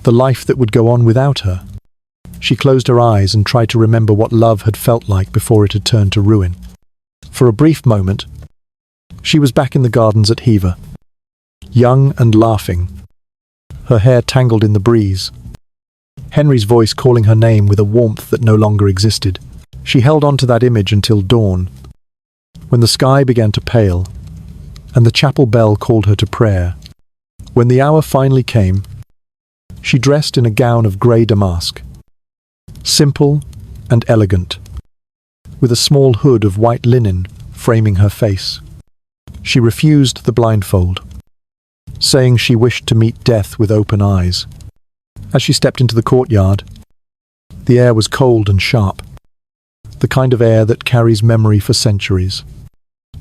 the life that would go on without her. She closed her eyes and tried to remember what love had felt like before it had turned to ruin. For a brief moment, she was back in the gardens at Hever, young and laughing, her hair tangled in the breeze, Henry's voice calling her name with a warmth that no longer existed. She held on to that image until dawn, when the sky began to pale, and the chapel bell called her to prayer. When the hour finally came, she dressed in a gown of grey damask, simple and elegant, with a small hood of white linen framing her face. She refused the blindfold, saying she wished to meet death with open eyes. As she stepped into the courtyard, the air was cold and sharp, the kind of air that carries memory for centuries.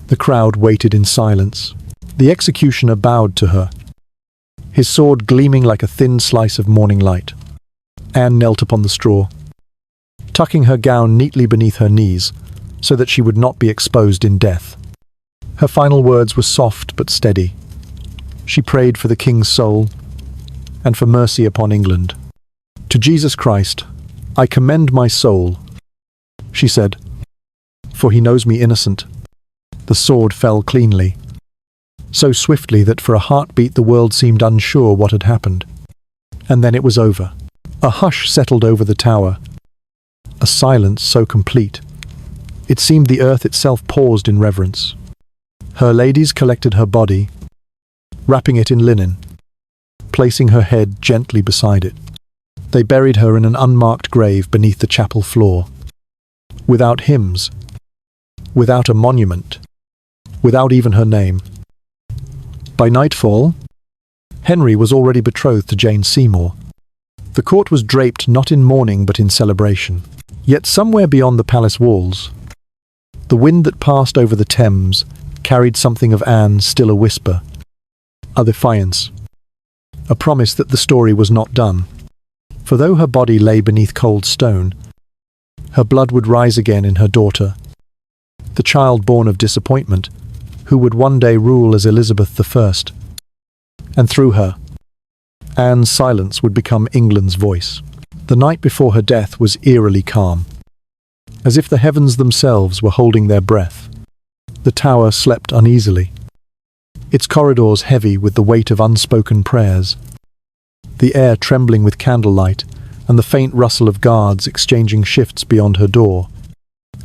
The crowd waited in silence. The executioner bowed to her, his sword gleaming like a thin slice of morning light. Anne knelt upon the straw, tucking her gown neatly beneath her knees so that she would not be exposed in death. Her final words were soft but steady. She prayed for the king's soul and for mercy upon England. "To Jesus Christ, I commend my soul," she said, "for he knows me innocent." The sword fell cleanly, so swiftly that for a heartbeat the world seemed unsure what had happened. And then it was over. A hush settled over the tower, a silence so complete it seemed the earth itself paused in reverence. Her ladies collected her body, wrapping it in linen, placing her head gently beside it. They buried her in an unmarked grave beneath the chapel floor, without hymns, without a monument, without even her name. By nightfall, Henry was already betrothed to Jane Seymour. The court was draped not in mourning but in celebration. Yet somewhere beyond the palace walls, the wind that passed over the Thames carried something of Anne still a whisper, a defiance, a promise that the story was not done. For though her body lay beneath cold stone, her blood would rise again in her daughter, the child born of disappointment, who would one day rule as Elizabeth I. And through her, Anne's silence would become England's voice. The night before her death was eerily calm, as if the heavens themselves were holding their breath. The tower slept uneasily, its corridors heavy with the weight of unspoken prayers, the air trembling with candlelight and the faint rustle of guards exchanging shifts beyond her door.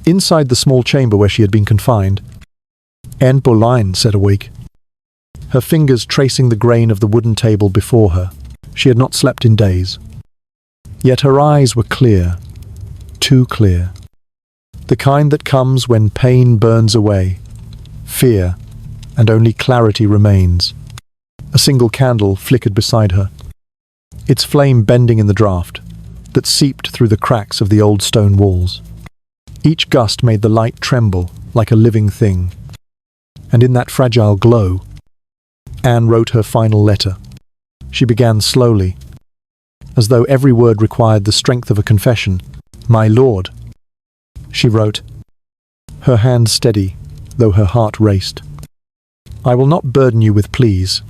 Inside the small chamber where she had been confined, Anne Boleyn sat awake, her fingers tracing the grain of the wooden table before her. She had not slept in days. Yet her eyes were clear, too clear. The kind that comes when pain burns away, fear, and only clarity remains. A single candle flickered beside her, its flame bending in the draught that seeped through the cracks of the old stone walls. Each gust made the light tremble like a living thing, and in that fragile glow, Anne wrote her final letter. She began slowly, as though every word required the strength of a confession. "My lord," she wrote, her hand steady, though her heart raced. "I will not burden you with pleas,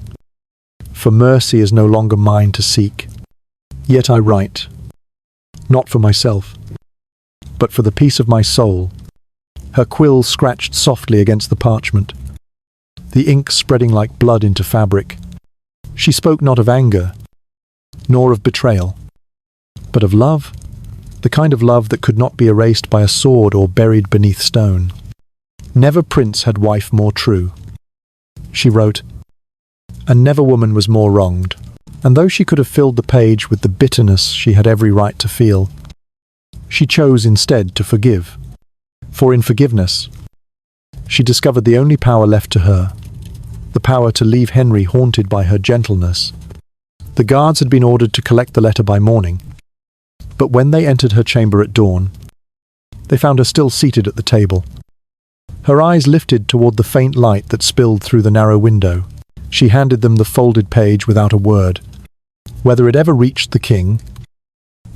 for mercy is no longer mine to seek. Yet I write, not for myself, but for the peace of my soul." Her quill scratched softly against the parchment, the ink spreading like blood into fabric. She spoke not of anger, nor of betrayal, but of love, the kind of love that could not be erased by a sword or buried beneath stone. "Never prince had wife more true," she wrote, "and never woman was more wronged." And though she could have filled the page with the bitterness she had every right to feel, she chose instead to forgive. For in forgiveness, she discovered the only power left to her, the power to leave Henry haunted by her gentleness. The guards had been ordered to collect the letter by morning, but when they entered her chamber at dawn, they found her still seated at the table. Her eyes lifted toward the faint light that spilled through the narrow window. She handed them the folded page without a word. Whether it ever reached the king,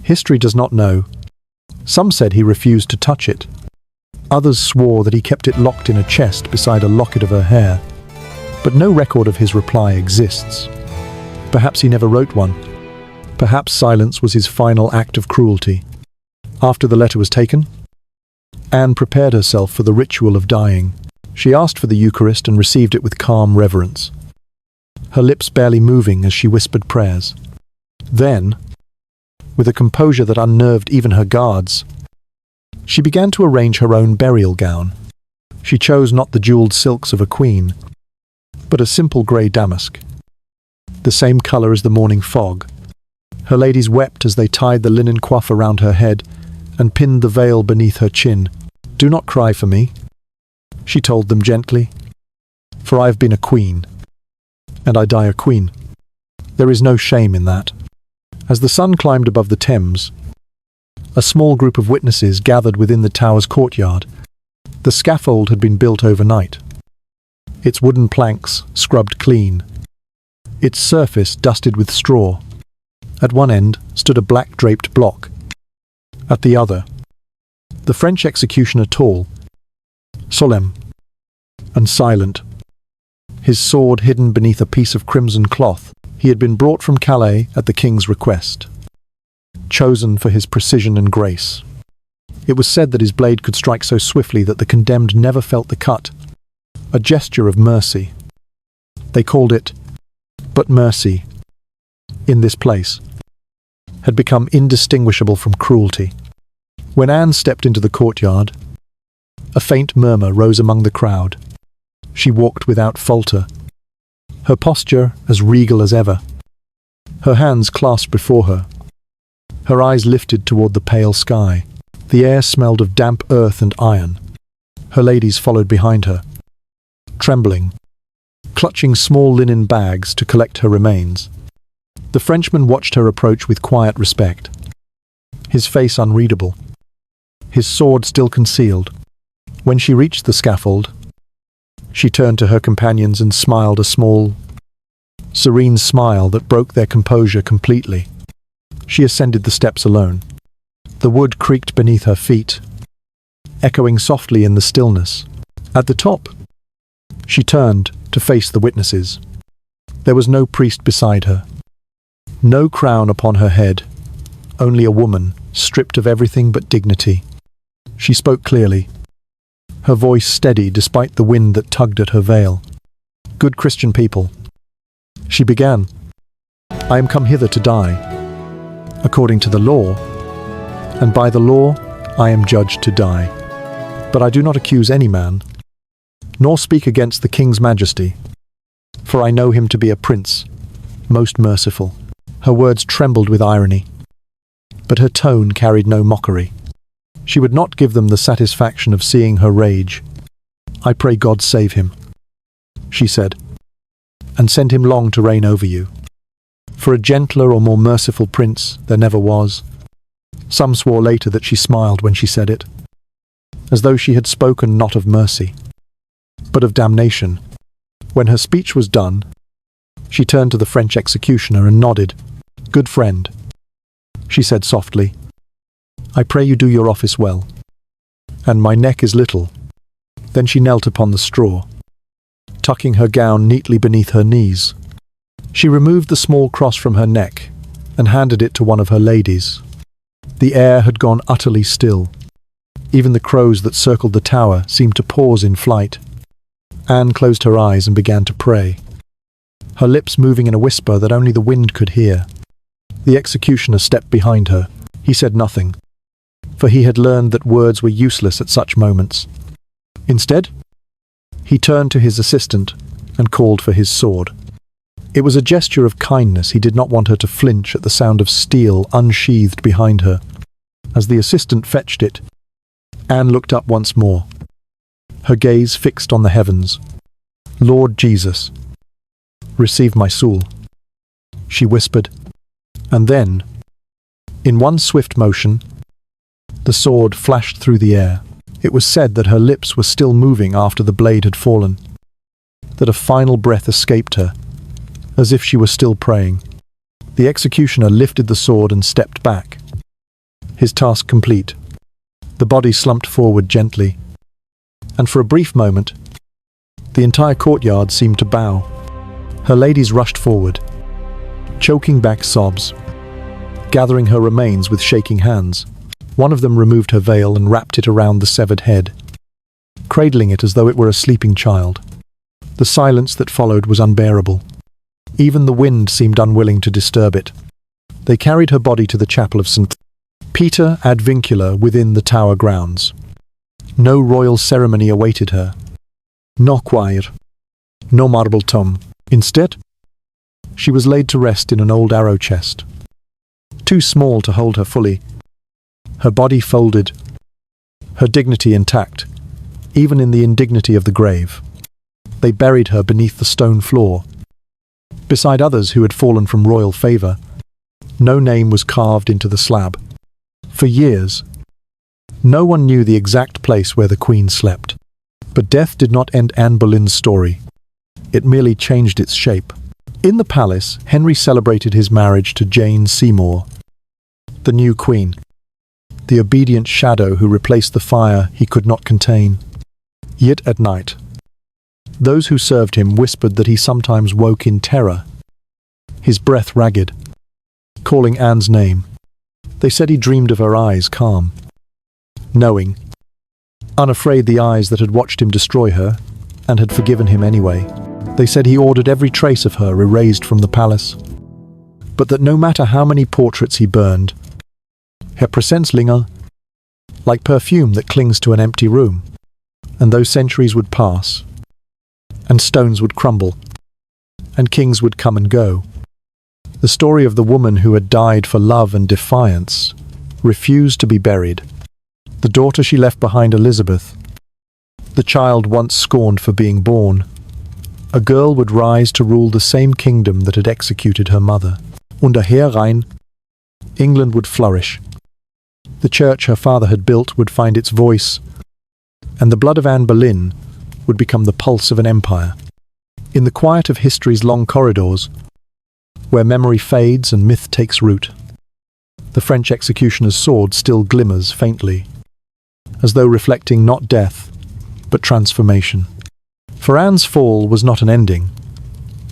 history does not know. Some said he refused to touch it. Others swore that he kept it locked in a chest beside a locket of her hair. But no record of his reply exists. Perhaps he never wrote one. Perhaps silence was his final act of cruelty. After the letter was taken, Anne prepared herself for the ritual of dying. She asked for the Eucharist and received it with calm reverence, her lips barely moving as she whispered prayers. Then, with a composure that unnerved even her guards, she began to arrange her own burial gown. She chose not the jeweled silks of a queen, but a simple grey damask, the same colour as the morning fog. Her ladies wept as they tied the linen coif around her head and pinned the veil beneath her chin. "Do not cry for me," she told them gently, "for I have been a queen, and I die a queen. There is no shame in that." As the sun climbed above the Thames, a small group of witnesses gathered within the tower's courtyard. The scaffold had been built overnight, its wooden planks scrubbed clean, its surface dusted with straw. At one end stood a black draped block. At the other, The French executioner tall, solemn, and silent, his sword hidden beneath a piece of crimson cloth. He had been brought from Calais at the king's request, chosen for his precision and grace. It was said that his blade could strike so swiftly that the condemned never felt the cut, a gesture of mercy. They called it, but mercy, in this place, had become indistinguishable from cruelty. When Anne stepped into the courtyard, a faint murmur rose among the crowd. She walked without falter, her posture as regal as ever, her hands clasped before her, her eyes lifted toward the pale sky. The air smelled of damp earth and iron. Her ladies followed behind her, trembling, clutching small linen bags to collect her remains. The Frenchman watched her approach with quiet respect, his face unreadable, his sword still concealed. When she reached the scaffold, she turned to her companions and smiled a small, serene smile that broke their composure completely. She ascended the steps alone. The wood creaked beneath her feet, echoing softly in the stillness. At the top, she turned to face the witnesses. There was no priest beside her, no crown upon her head, only a woman, stripped of everything but dignity. She spoke clearly, her voice steady despite the wind that tugged at her veil. "Good Christian people," she began, "I am come hither to die, according to the law, and by the law I am judged to die. But I do not accuse any man, nor speak against the king's majesty, for I know him to be a prince, most merciful." Her words trembled with irony, but her tone carried no mockery. She would not give them the satisfaction of seeing her rage. "I pray God save him," she said, "and send him long to reign over you. For a gentler or more merciful prince there never was." Some swore later that she smiled when she said it, as though she had spoken not of mercy, but of damnation. When her speech was done, she turned to the French executioner and nodded. "Good friend," she said softly, "I pray you do your office well, and my neck is little." Then she knelt upon the straw, tucking her gown neatly beneath her knees. She removed the small cross from her neck and handed it to one of her ladies. The air had gone utterly still. Even the crows that circled the tower seemed to pause in flight. Anne closed her eyes and began to pray, her lips moving in a whisper that only the wind could hear. The executioner stepped behind her. He said nothing, for he had learned that words were useless at such moments. Instead, he turned to his assistant and called for his sword. It was a gesture of kindness. He did not want her to flinch at the sound of steel unsheathed behind her. As the assistant fetched it, Anne looked up once more, her gaze fixed on the heavens. "Lord Jesus, receive my soul," she whispered, and then, in one swift motion, the sword flashed through the air. It was said that her lips were still moving after the blade had fallen, that a final breath escaped her, as if she were still praying. The executioner lifted the sword and stepped back, his task complete. The body slumped forward gently, and for a brief moment, the entire courtyard seemed to bow. Her ladies rushed forward, choking back sobs, gathering her remains with shaking hands. One of them removed her veil and wrapped it around the severed head, cradling it as though it were a sleeping child. The silence that followed was unbearable. Even the wind seemed unwilling to disturb it. They carried her body to the chapel of St. Peter ad Vincula within the tower grounds. No royal ceremony awaited her. No choir, no marble tomb. Instead, she was laid to rest in an old arrow chest, too small to hold her fully, her body folded, her dignity intact, even in the indignity of the grave. They buried her beneath the stone floor, beside others who had fallen from royal favour. No name was carved into the slab. For years, no one knew the exact place where the Queen slept. But death did not end Anne Boleyn's story. It merely changed its shape. In the palace, Henry celebrated his marriage to Jane Seymour, the new queen. the obedient shadow who replaced the fire he could not contain. Yet at night, those who served him whispered that he sometimes woke in terror, his breath ragged, calling Anne's name. They said he dreamed of her eyes calm, knowing, unafraid, the eyes that had watched him destroy her and had forgiven him anyway. They said he ordered every trace of her erased from the palace, but that no matter how many portraits he burned, her presence linger, like perfume that clings to an empty room, and though centuries would pass, and stones would crumble, and kings would come and go, the story of the woman who had died for love and defiance refused to be buried. The daughter she left behind, Elizabeth, the child once scorned for being born, a girl would rise to rule the same kingdom that had executed her mother. Unter Herein, England would flourish. The church her father had built would find its voice, and the blood of Anne Boleyn would become the pulse of an empire. In the quiet of history's long corridors, where memory fades and myth takes root, the French executioner's sword still glimmers faintly, as though reflecting not death, but transformation. For Anne's fall was not an ending.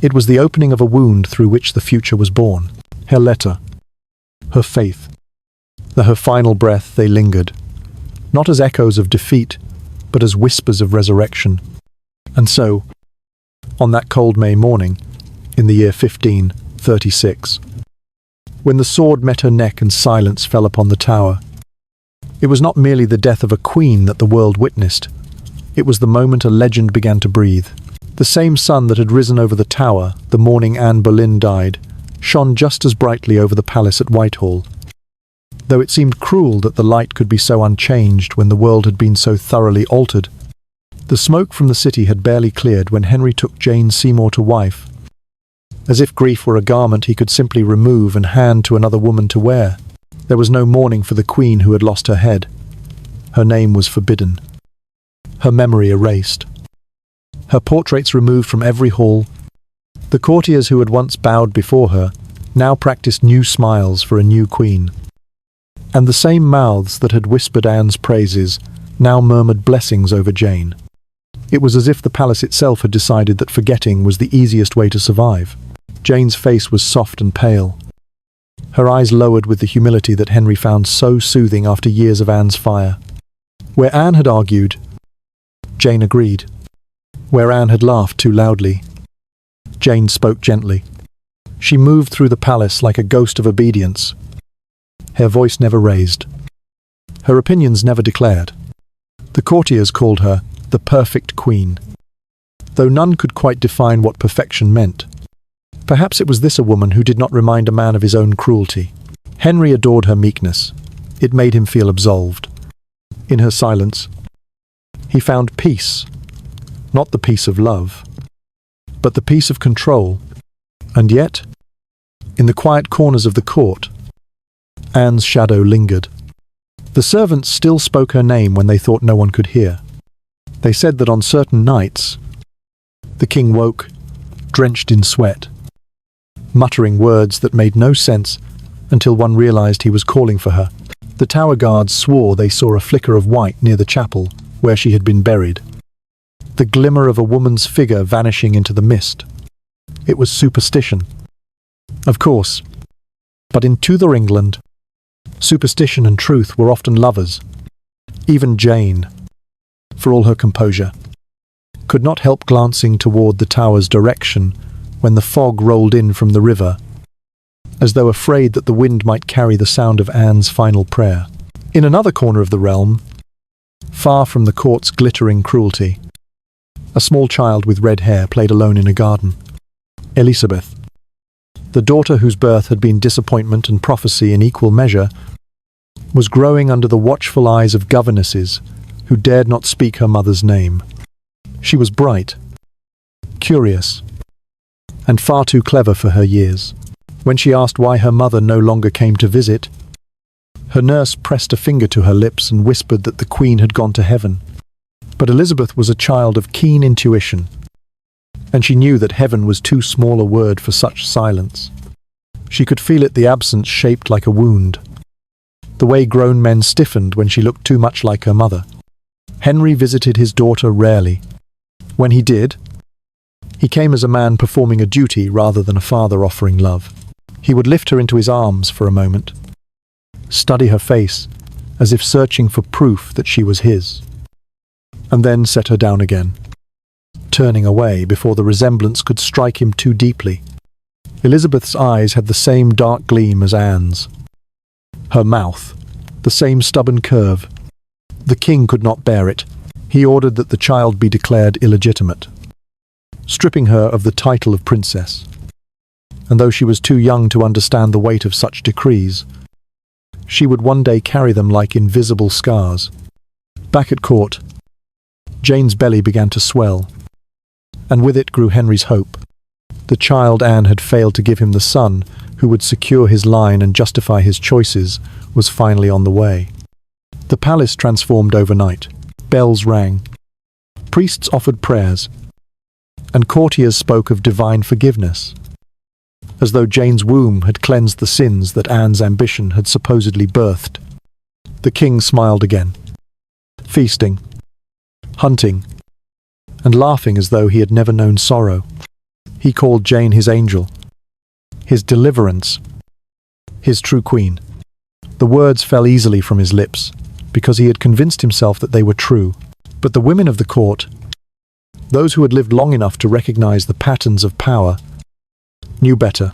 It was the opening of a wound through which the future was born. Her letter, her faith, her final breath, they lingered, not as echoes of defeat, but as whispers of resurrection. And so, on that cold May morning, in the year 1536, when the sword met her neck and silence fell upon the tower, it was not merely the death of a queen that the world witnessed. It was the moment a legend began to breathe. The same sun that had risen over the tower the morning Anne Boleyn died shone just as brightly over the palace at Whitehall. Though it seemed cruel that the light could be so unchanged when the world had been so thoroughly altered, the smoke from the city had barely cleared when Henry took Jane Seymour to wife. As if grief were a garment he could simply remove and hand to another woman to wear, there was no mourning for the queen who had lost her head. Her name was forbidden, her memory erased, her portraits removed from every hall. The courtiers who had once bowed before her now practiced new smiles for a new queen. And the same mouths that had whispered Anne's praises now murmured blessings over Jane. It was as if the palace itself had decided that forgetting was the easiest way to survive. Jane's face was soft and pale, her eyes lowered with the humility that Henry found so soothing after years of Anne's fire. Where Anne had argued, Jane agreed. Where Anne had laughed too loudly, Jane spoke gently. She moved through the palace like a ghost of obedience, her voice never raised, her opinions never declared. The courtiers called her the perfect queen, though none could quite define what perfection meant. Perhaps it was this a woman who did not remind a man of his own cruelty. Henry adored her meekness. It made him feel absolved. In her silence, he found peace, not the peace of love, but the peace of control. And yet, in the quiet corners of the court, Anne's shadow lingered. The servants still spoke her name when they thought no one could hear. They said that on certain nights, the king woke, drenched in sweat, muttering words that made no sense until one realized he was calling for her. The tower guards swore they saw a flicker of white near the chapel where she had been buried, the glimmer of a woman's figure vanishing into the mist. It was superstition, of course, but in Tudor England, superstition and truth were often lovers. Even Jane, for all her composure, could not help glancing toward the tower's direction when the fog rolled in from the river, as though afraid that the wind might carry the sound of Anne's final prayer. In another corner of the realm, far from the court's glittering cruelty, a small child with red hair played alone in a garden. Elizabeth, the daughter whose birth had been disappointment and prophecy in equal measure, was growing under the watchful eyes of governesses who dared not speak her mother's name. She was bright, curious, and far too clever for her years. When she asked why her mother no longer came to visit, her nurse pressed a finger to her lips and whispered that the Queen had gone to heaven. But Elizabeth was a child of keen intuition, and she knew that heaven was too small a word for such silence. She could feel it, the absence shaped like a wound, the way grown men stiffened when she looked too much like her mother. Henry visited his daughter rarely. When he did, he came as a man performing a duty rather than a father offering love. He would lift her into his arms for a moment, study her face as if searching for proof that she was his, and then set her down again, turning away before the resemblance could strike him too deeply. Elizabeth's eyes had the same dark gleam as Anne's. Her mouth, the same stubborn curve. The king could not bear it. He ordered that the child be declared illegitimate, stripping her of the title of princess. And though she was too young to understand the weight of such decrees, she would one day carry them like invisible scars. Back at court, Jane's belly began to swell, and with it grew Henry's hope. The child Anne had failed to give him, the son who would secure his line and justify his choices, was finally on the way. The palace transformed overnight. Bells rang, priests offered prayers, and courtiers spoke of divine forgiveness, as though Jane's womb had cleansed the sins that Anne's ambition had supposedly birthed. The king smiled again, feasting, hunting, and laughing as though he had never known sorrow. He called Jane his angel, his deliverance, his true queen. The words fell easily from his lips, because he had convinced himself that they were true. But the women of the court, those who had lived long enough to recognize the patterns of power, knew better.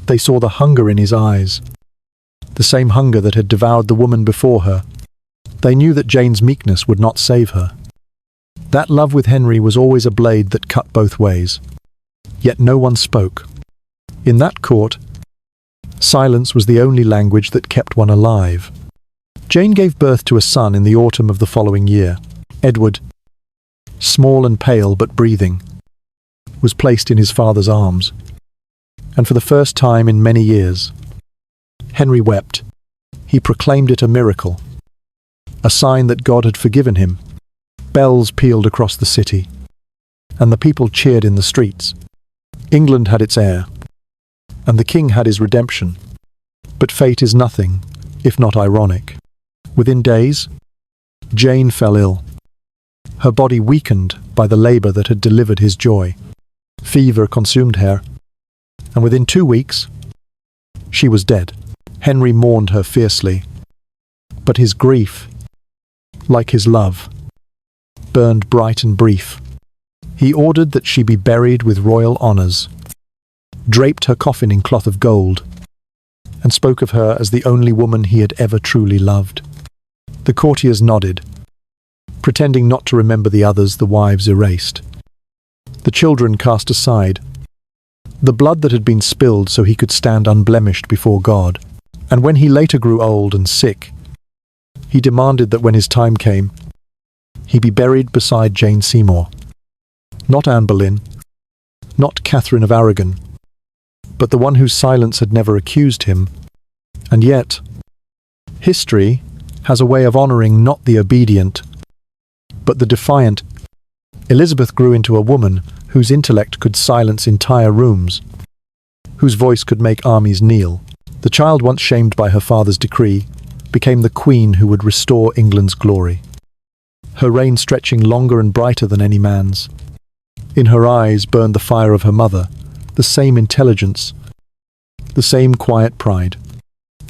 They saw the hunger in his eyes, the same hunger that had devoured the woman before her. They knew that Jane's meekness would not save her. That love with Henry was always a blade that cut both ways. Yet no one spoke. In that court, silence was the only language that kept one alive. Jane gave birth to a son in the autumn of the following year. Edward, small and pale but breathing, was placed in his father's arms. And for the first time in many years, Henry wept. He proclaimed it a miracle, a sign that God had forgiven him. Bells pealed across the city, and the people cheered in the streets. England had its heir, and the king had his redemption. But fate is nothing, if not ironic. Within days, Jane fell ill. Her body weakened by the labor that had delivered his joy. Fever consumed her, and within 2 weeks, she was dead. Henry mourned her fiercely, but his grief, like his love, burned bright and brief. He ordered that she be buried with royal honors, draped her coffin in cloth of gold, and spoke of her as the only woman he had ever truly loved. The courtiers nodded, pretending not to remember the others the wives erased. The children cast aside the blood that had been spilled so he could stand unblemished before God. And when he later grew old and sick, he demanded that when his time came, he be buried beside Jane Seymour. Not Anne Boleyn, not Catherine of Aragon, but the one whose silence had never accused him. And yet, history has a way of honoring not the obedient, but the defiant. Elizabeth grew into a woman whose intellect could silence entire rooms, whose voice could make armies kneel. The child, once shamed by her father's decree, became the queen who would restore England's glory, her reign stretching longer and brighter than any man's. In her eyes burned the fire of her mother, the same intelligence, the same quiet pride.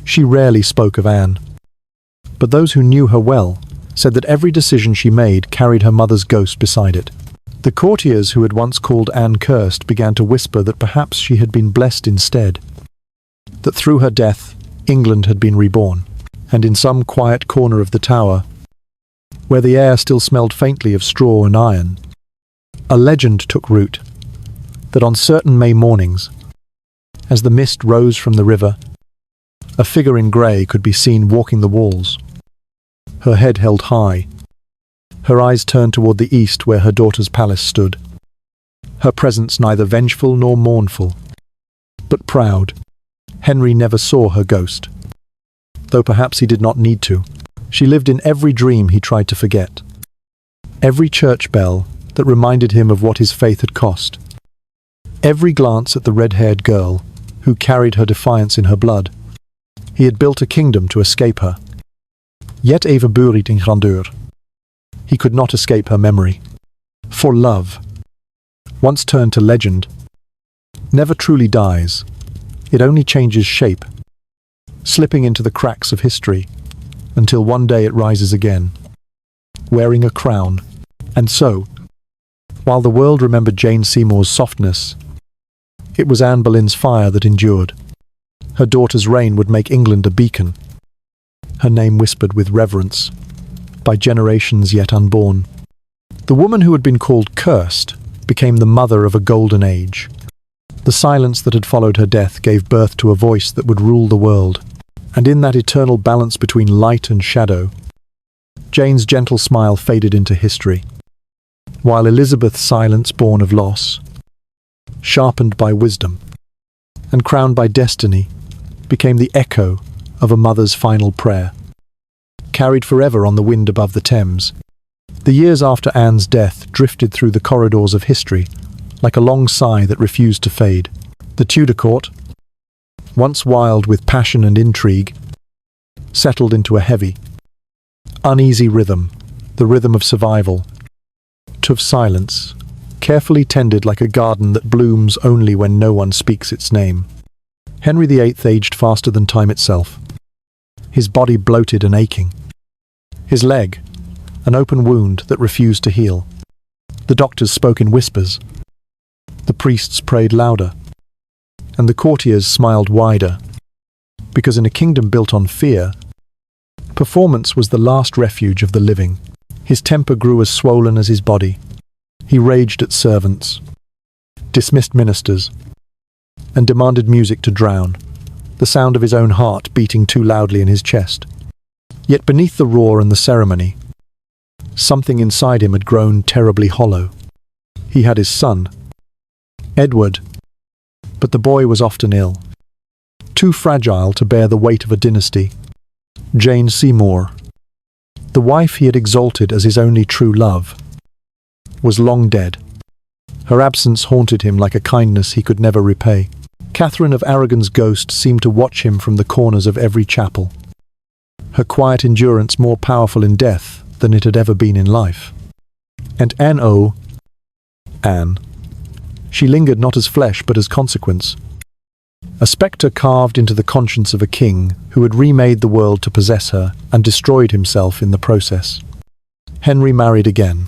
She rarely spoke of Anne, but those who knew her well said that every decision she made carried her mother's ghost beside it. The courtiers who had once called Anne cursed began to whisper that perhaps she had been blessed instead, that through her death England had been reborn. And in some quiet corner of the tower, where the air still smelled faintly of straw and iron, a legend took root, that on certain May mornings, as the mist rose from the river, a figure in grey could be seen walking the walls, her head held high, her eyes turned toward the east where her daughter's palace stood, her presence neither vengeful nor mournful, but proud. Henry never saw her ghost, though perhaps he did not need to. She lived in every dream he tried to forget, every church bell that reminded him of what his faith had cost, every glance at the red-haired girl who carried her defiance in her blood. He had built a kingdom to escape her. Yet even buried in grandeur, he could not escape her memory. For love, once turned to legend, never truly dies. It only changes shape, slipping into the cracks of history, until one day it rises again, wearing a crown. And so, while the world remembered Jane Seymour's softness, it was Anne Boleyn's fire that endured. Her daughter's reign would make England a beacon, her name whispered with reverence by generations yet unborn. The woman who had been called cursed became the mother of a golden age. The silence that had followed her death gave birth to a voice that would rule the world, and in that eternal balance between light and shadow, Jane's gentle smile faded into history, while Elizabeth's silence, born of loss, sharpened by wisdom, and crowned by destiny, became the echo of a mother's final prayer, carried forever on the wind above the Thames. The years after Anne's death drifted through the corridors of history, like a long sigh that refused to fade. The Tudor court, once wild with passion and intrigue, settled into a heavy, uneasy rhythm, the rhythm of survival, of silence, carefully tended like a garden that blooms only when no one speaks its name. Henry VIII aged faster than time itself, his body bloated and aching, his leg an open wound that refused to heal. The doctors spoke in whispers, the priests prayed louder, and the courtiers smiled wider, because in a kingdom built on fear, performance was the last refuge of the living. His temper grew as swollen as his body. He raged at servants, dismissed ministers, and demanded music to drown the sound of his own heart beating too loudly in his chest. Yet beneath the roar and the ceremony, something inside him had grown terribly hollow. He had his son, Edward, but the boy was often ill, too fragile to bear the weight of a dynasty. Jane Seymour, the wife he had exalted as his only true love, was long dead. Her absence haunted him like a kindness he could never repay. Catherine of Aragon's ghost seemed to watch him from the corners of every chapel, her quiet endurance more powerful in death than it had ever been in life. And Anne, she lingered not as flesh but as consequence, a spectre carved into the conscience of a king who had remade the world to possess her and destroyed himself in the process. Henry married again,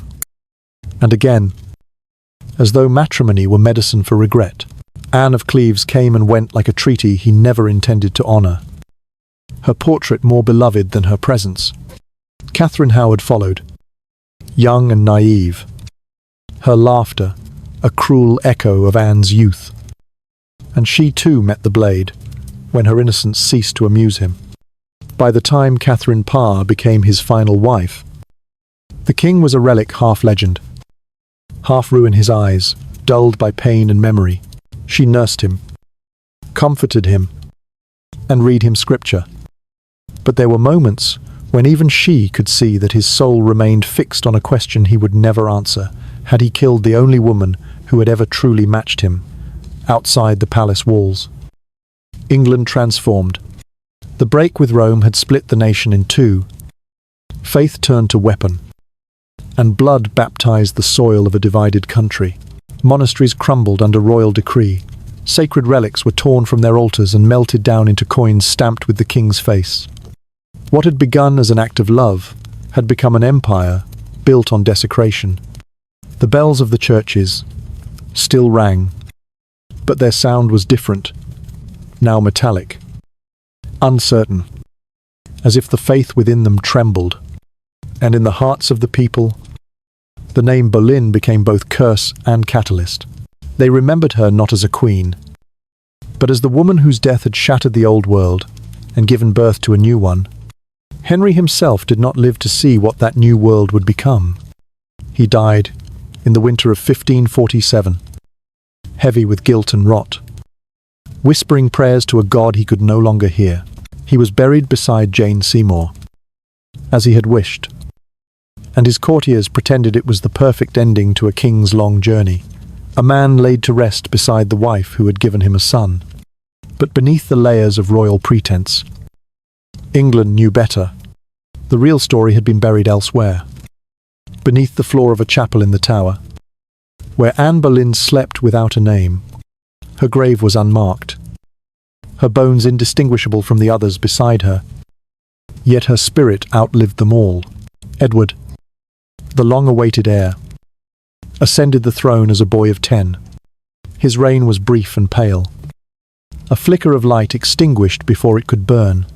and again, as though matrimony were medicine for regret. Anne of Cleves came and went like a treaty he never intended to honour, her portrait more beloved than her presence. Catherine Howard followed, young and naive, her laughter a cruel echo of Anne's youth. And she too met the blade, when her innocence ceased to amuse him. By the time Catherine Parr became his final wife, the king was a relic half legend, half rue in his eyes, dulled by pain and memory. She nursed him, comforted him, and read him scripture. But there were moments when even she could see that his soul remained fixed on a question he would never answer. Had he killed the only woman who had ever truly matched him, outside the palace walls? England transformed. The break with Rome had split the nation in two. Faith turned to weapon, and blood baptized the soil of a divided country. Monasteries crumbled under royal decree. Sacred relics were torn from their altars and melted down into coins stamped with the king's face. What had begun as an act of love had become an empire built on desecration. The bells of the churches still rang, but their sound was different, now metallic, uncertain, as if the faith within them trembled. And in the hearts of the people, the name Boleyn became both curse and catalyst. They remembered her not as a queen, but as the woman whose death had shattered the old world and given birth to a new one. Henry himself did not live to see what that new world would become. He died in the winter of 1547, heavy with guilt and rot, whispering prayers to a God he could no longer hear. He was buried beside Jane Seymour, as he had wished, and his courtiers pretended it was the perfect ending to a king's long journey. A man laid to rest beside the wife who had given him a son. But beneath the layers of royal pretense, England knew better. The real story had been buried elsewhere, beneath the floor of a chapel in the Tower, where Anne Boleyn slept without a name. Her grave was unmarked, her bones indistinguishable from the others beside her, yet her spirit outlived them all. Edward, the long-awaited heir, ascended the throne as a boy of 10. His reign was brief and pale, a flicker of light extinguished before it could burn.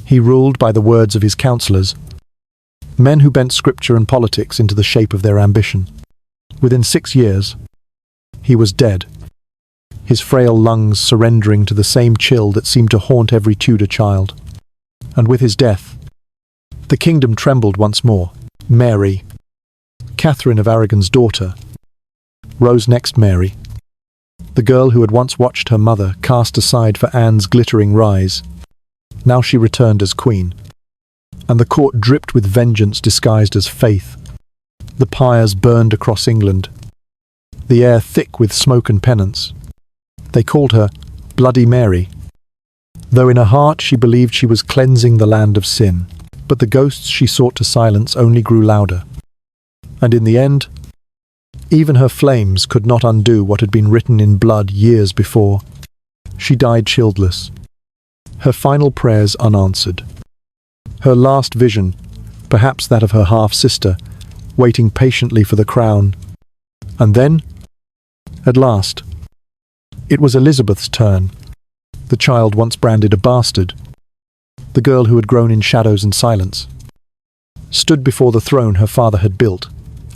He ruled by the words of his counsellors, men who bent scripture and politics into the shape of their ambition. Within 6 years, he was dead, his frail lungs surrendering to the same chill that seemed to haunt every Tudor child. And with his death, the kingdom trembled once more. Mary, Catherine of Aragon's daughter, rose next. Mary, the girl who had once watched her mother cast aside for Anne's glittering rise. Now she returned as queen, and the court dripped with vengeance disguised as faith. The pyres burned across England, the air thick with smoke and penance. They called her Bloody Mary, though in her heart she believed she was cleansing the land of sin. But the ghosts she sought to silence only grew louder, and in the end, even her flames could not undo what had been written in blood years before. She died childless, her final prayers unanswered. Her last vision, perhaps that of her half-sister, waiting patiently for the crown. And then, at last, it was Elizabeth's turn, the child once branded a bastard, the girl who had grown in shadows and silence, stood before the throne her father had built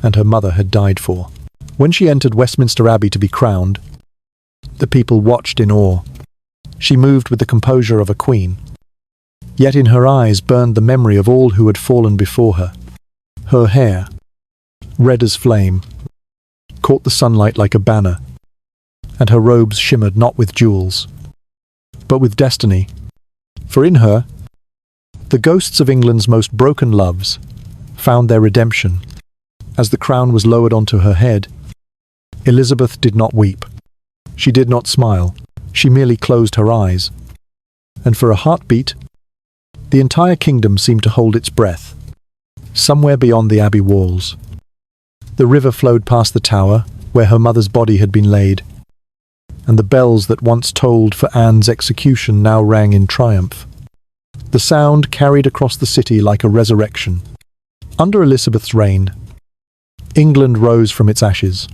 and her mother had died for. When she entered Westminster Abbey to be crowned, the people watched in awe. She moved with the composure of a queen, yet in her eyes burned the memory of all who had fallen before her. Her hair, red as flame, caught the sunlight like a banner, and her robes shimmered not with jewels, but with destiny. For in her, the ghosts of England's most broken loves found their redemption. As the crown was lowered onto her head, Elizabeth did not weep. She did not smile. She merely closed her eyes. And for a heartbeat, the entire kingdom seemed to hold its breath. Somewhere beyond the abbey walls, the river flowed past the tower where her mother's body had been laid, and the bells that once tolled for Anne's execution now rang in triumph. The sound carried across the city like a resurrection. Under Elizabeth's reign, England rose from its ashes.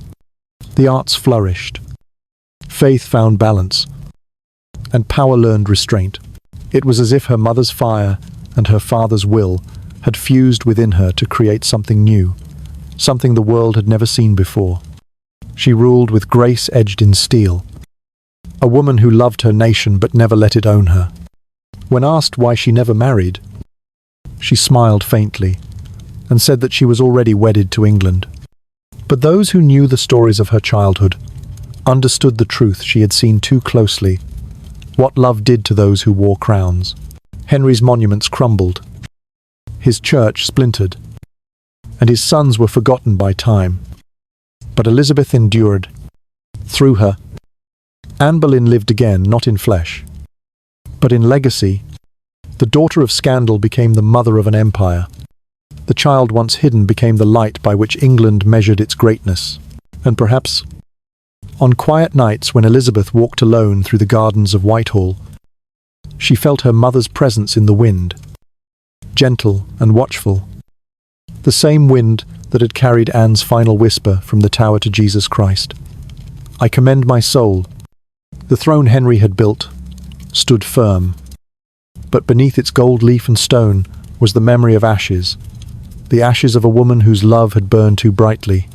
The arts flourished. Faith found balance, and power learned restraint. It was as if her mother's fire and her father's will had fused within her to create something new, something the world had never seen before. She ruled with grace edged in steel, a woman who loved her nation but never let it own her. When asked why she never married, she smiled faintly and said that she was already wedded to England. But those who knew the stories of her childhood understood the truth she had seen too closely, what love did to those who wore crowns. Henry's monuments crumbled, his church splintered, and his sons were forgotten by time. But Elizabeth endured. Through her, Anne Boleyn lived again, not in flesh, but in legacy. The daughter of scandal became the mother of an empire. The child once hidden became the light by which England measured its greatness. And perhaps, on quiet nights when Elizabeth walked alone through the gardens of Whitehall, she felt her mother's presence in the wind, gentle and watchful, the same wind that had carried Anne's final whisper from the tower to Jesus Christ. I commend my soul. The throne Henry had built stood firm, but beneath its gold leaf and stone was the memory of ashes, the ashes of a woman whose love had burned too brightly,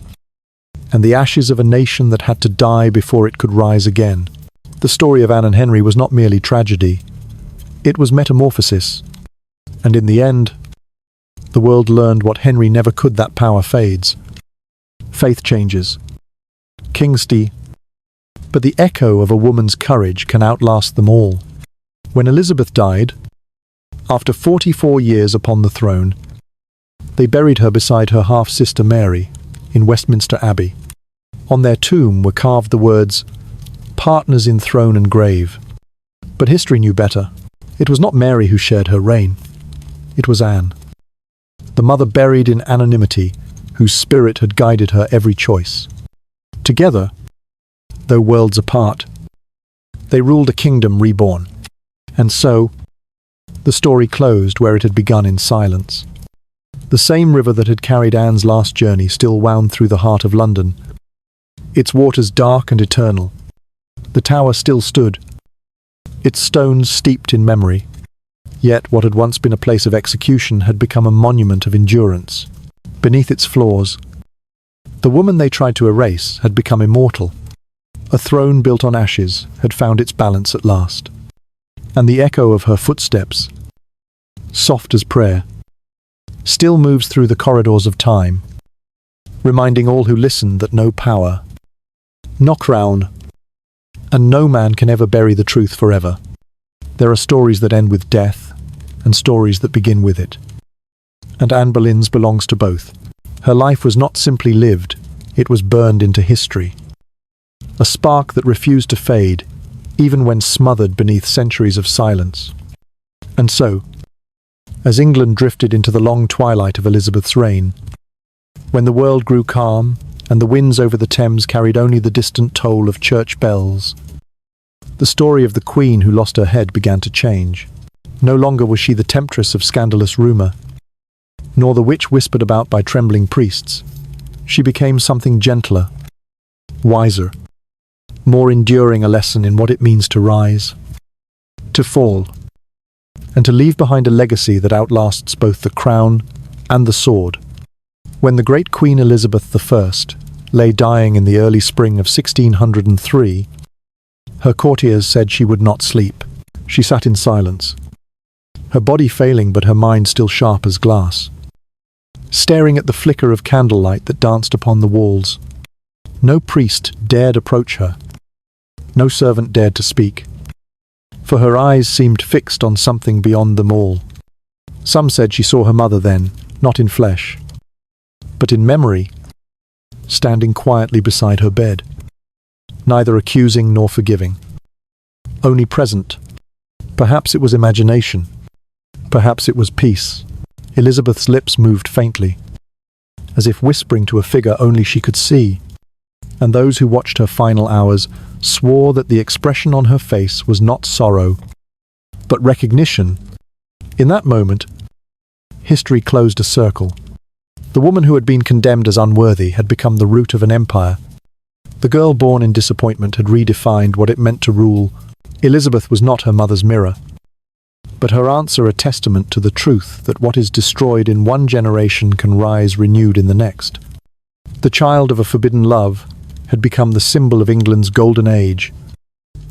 and the ashes of a nation that had to die before it could rise again. The story of Anne and Henry was not merely tragedy, it was metamorphosis, and in the end, the world learned what Henry never could: that power fades. Faith changes. Kings die, but the echo of a woman's courage can outlast them all. When Elizabeth died, after 44 years upon the throne, they buried her beside her half-sister Mary in Westminster Abbey. On their tomb were carved the words, "Partners in throne and grave." But history knew better. It was not Mary who shared her reign. It was Anne, the mother buried in anonymity, whose spirit had guided her every choice. Together, though worlds apart, they ruled a kingdom reborn. And so, the story closed where it had begun in silence. The same river that had carried Anne's last journey still wound through the heart of London, its waters dark and eternal. The tower still stood, its stones steeped in memory. Yet what had once been a place of execution had become a monument of endurance. Beneath its floors, the woman they tried to erase had become immortal. A throne built on ashes had found its balance at last. And the echo of her footsteps, soft as prayer, still moves through the corridors of time, reminding all who listen that no power, no crown, and no man can ever bury the truth forever. There are stories that end with death, and stories that begin with it. And Anne Boleyn's belongs to both. Her life was not simply lived, it was burned into history. A spark that refused to fade, even when smothered beneath centuries of silence. And so, as England drifted into the long twilight of Elizabeth's reign, when the world grew calm and the winds over the Thames carried only the distant toll of church bells, the story of the Queen who lost her head began to change. No longer was she the temptress of scandalous rumour, nor the witch whispered about by trembling priests. She became something gentler, wiser, more enduring, a lesson in what it means to rise, to fall, and to leave behind a legacy that outlasts both the crown and the sword. When the great Queen Elizabeth I lay dying in the early spring of 1603, her courtiers said she would not sleep. She sat in silence, her body failing but her mind still sharp as glass, staring at the flicker of candlelight that danced upon the walls. No priest dared approach her. No servant dared to speak, for her eyes seemed fixed on something beyond them all. Some said she saw her mother then, not in flesh, but in memory, standing quietly beside her bed, neither accusing nor forgiving, only present. Perhaps it was imagination. Perhaps it was peace. Elizabeth's lips moved faintly, as if whispering to a figure only she could see, and those who watched her final hours swore that the expression on her face was not sorrow, but recognition. In that moment, history closed a circle. The woman who had been condemned as unworthy had become the root of an empire. The girl born in disappointment had redefined what it meant to rule. Elizabeth was not her mother's mirror, but her answer a testament to the truth that what is destroyed in one generation can rise renewed in the next. The child of a forbidden love had become the symbol of England's golden age,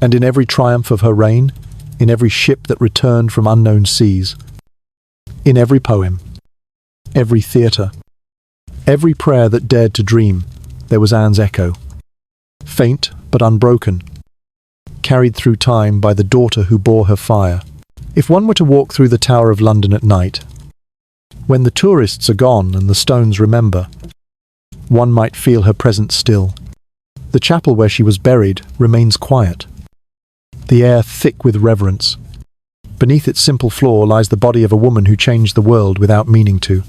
and in every triumph of her reign, in every ship that returned from unknown seas, in every poem, every theatre, every prayer that dared to dream, there was Anne's echo, faint but unbroken, carried through time by the daughter who bore her fire. If one were to walk through the Tower of London at night, when the tourists are gone and the stones remember, one might feel her presence still. The chapel where she was buried remains quiet, the air thick with reverence. Beneath its simple floor lies the body of a woman who changed the world without meaning to.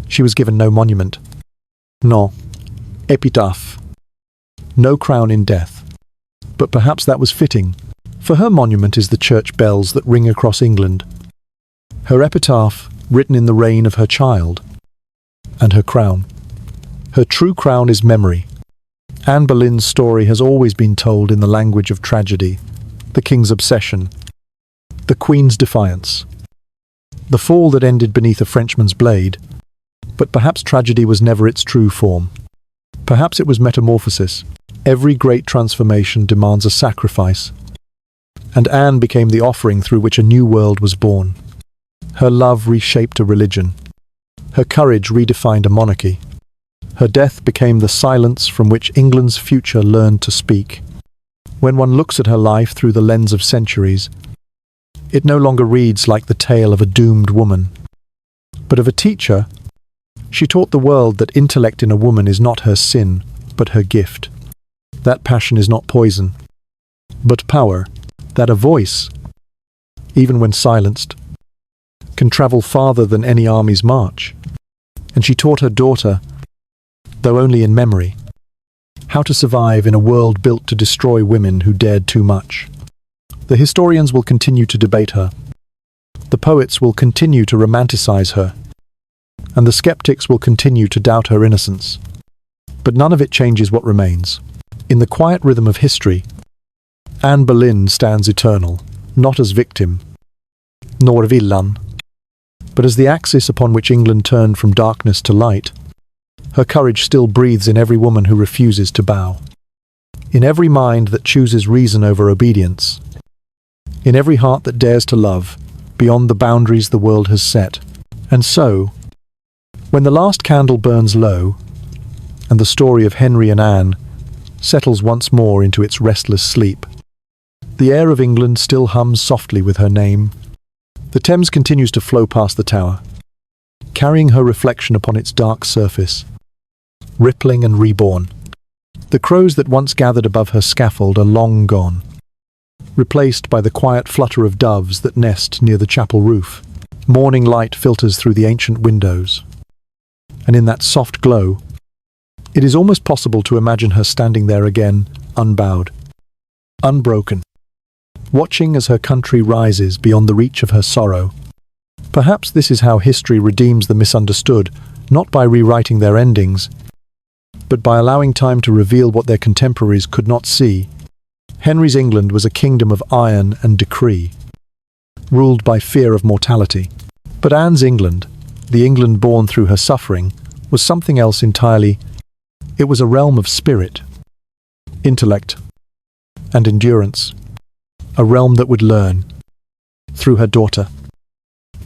She was given no monument, no epitaph, no crown in death. But perhaps that was fitting, for her monument is the church bells that ring across England, her epitaph written in the reign of her child, and her crown. Her true crown is memory. Anne Boleyn's story has always been told in the language of tragedy, the king's obsession, the queen's defiance, the fall that ended beneath a Frenchman's blade. But perhaps tragedy was never its true form. Perhaps it was metamorphosis. Every great transformation demands a sacrifice, and Anne became the offering through which a new world was born. Her love reshaped a religion. Her courage redefined a monarchy. Her death became the silence from which England's future learned to speak. When one looks at her life through the lens of centuries, it no longer reads like the tale of a doomed woman, but of a teacher. She taught the world that intellect in a woman is not her sin, but her gift. That passion is not poison, but power. That a voice, even when silenced, can travel farther than any army's march. And she taught her daughter, though only in memory, how to survive in a world built to destroy women who dared too much. The historians will continue to debate her. The poets will continue to romanticize her. And the skeptics will continue to doubt her innocence. But none of it changes what remains. In the quiet rhythm of history, Anne Boleyn stands eternal, not as victim, nor villain, but as the axis upon which England turned from darkness to light. Her courage still breathes in every woman who refuses to bow, in every mind that chooses reason over obedience, in every heart that dares to love beyond the boundaries the world has set. And so, when the last candle burns low, and the story of Henry and Anne settles once more into its restless sleep, the air of England still hums softly with her name. The Thames continues to flow past the tower, carrying her reflection upon its dark surface, rippling and reborn. The crows that once gathered above her scaffold are long gone, replaced by the quiet flutter of doves that nest near the chapel roof. Morning light filters through the ancient windows, and in that soft glow, it is almost possible to imagine her standing there again, unbowed, unbroken, watching as her country rises beyond the reach of her sorrow. Perhaps this is how history redeems the misunderstood, not by rewriting their endings, but by allowing time to reveal what their contemporaries could not see. Henry's England was a kingdom of iron and decree, ruled by fear of mortality. But Anne's England, the England born through her suffering, was something else entirely. It was a realm of spirit, intellect, and endurance. A realm that would learn, through her daughter,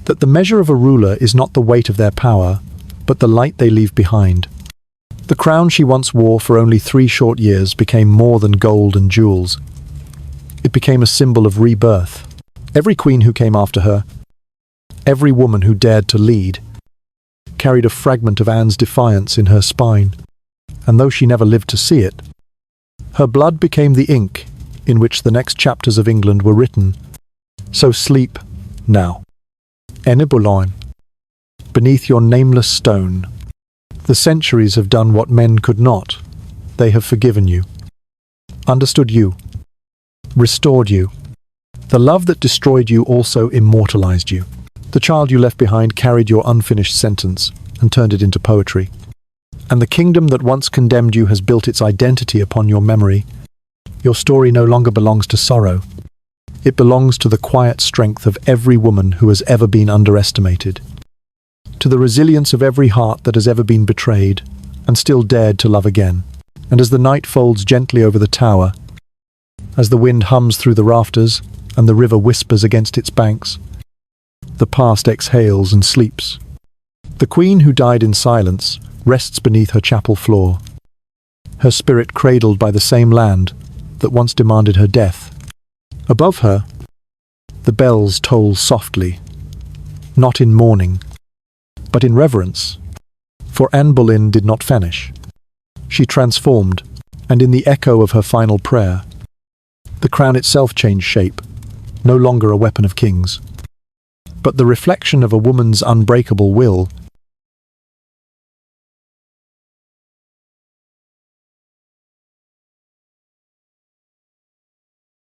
that the measure of a ruler is not the weight of their power, but the light they leave behind. The crown she once wore for only 3 short years became more than gold and jewels. It became a symbol of rebirth. Every queen who came after her, every woman who dared to lead, carried a fragment of Anne's defiance in her spine. And though she never lived to see it, her blood became the ink in which the next chapters of England were written. So sleep now, Boleyn, beneath your nameless stone. The centuries have done what men could not. They have forgiven you, understood you, restored you. The love that destroyed you also immortalized you. The child you left behind carried your unfinished sentence and turned it into poetry. And the kingdom that once condemned you has built its identity upon your memory. Your story no longer belongs to sorrow. It belongs to the quiet strength of every woman who has ever been underestimated, to the resilience of every heart that has ever been betrayed and still dared to love again. And as the night folds gently over the tower, as the wind hums through the rafters and the river whispers against its banks, the past exhales and sleeps. The queen who died in silence rests beneath her chapel floor, her spirit cradled by the same land that once demanded her death. Above her, the bells toll softly, not in mourning, but in reverence, for Anne Boleyn did not vanish. She transformed, and in the echo of her final prayer, the crown itself changed shape, no longer a weapon of kings, but the reflection of a woman's unbreakable will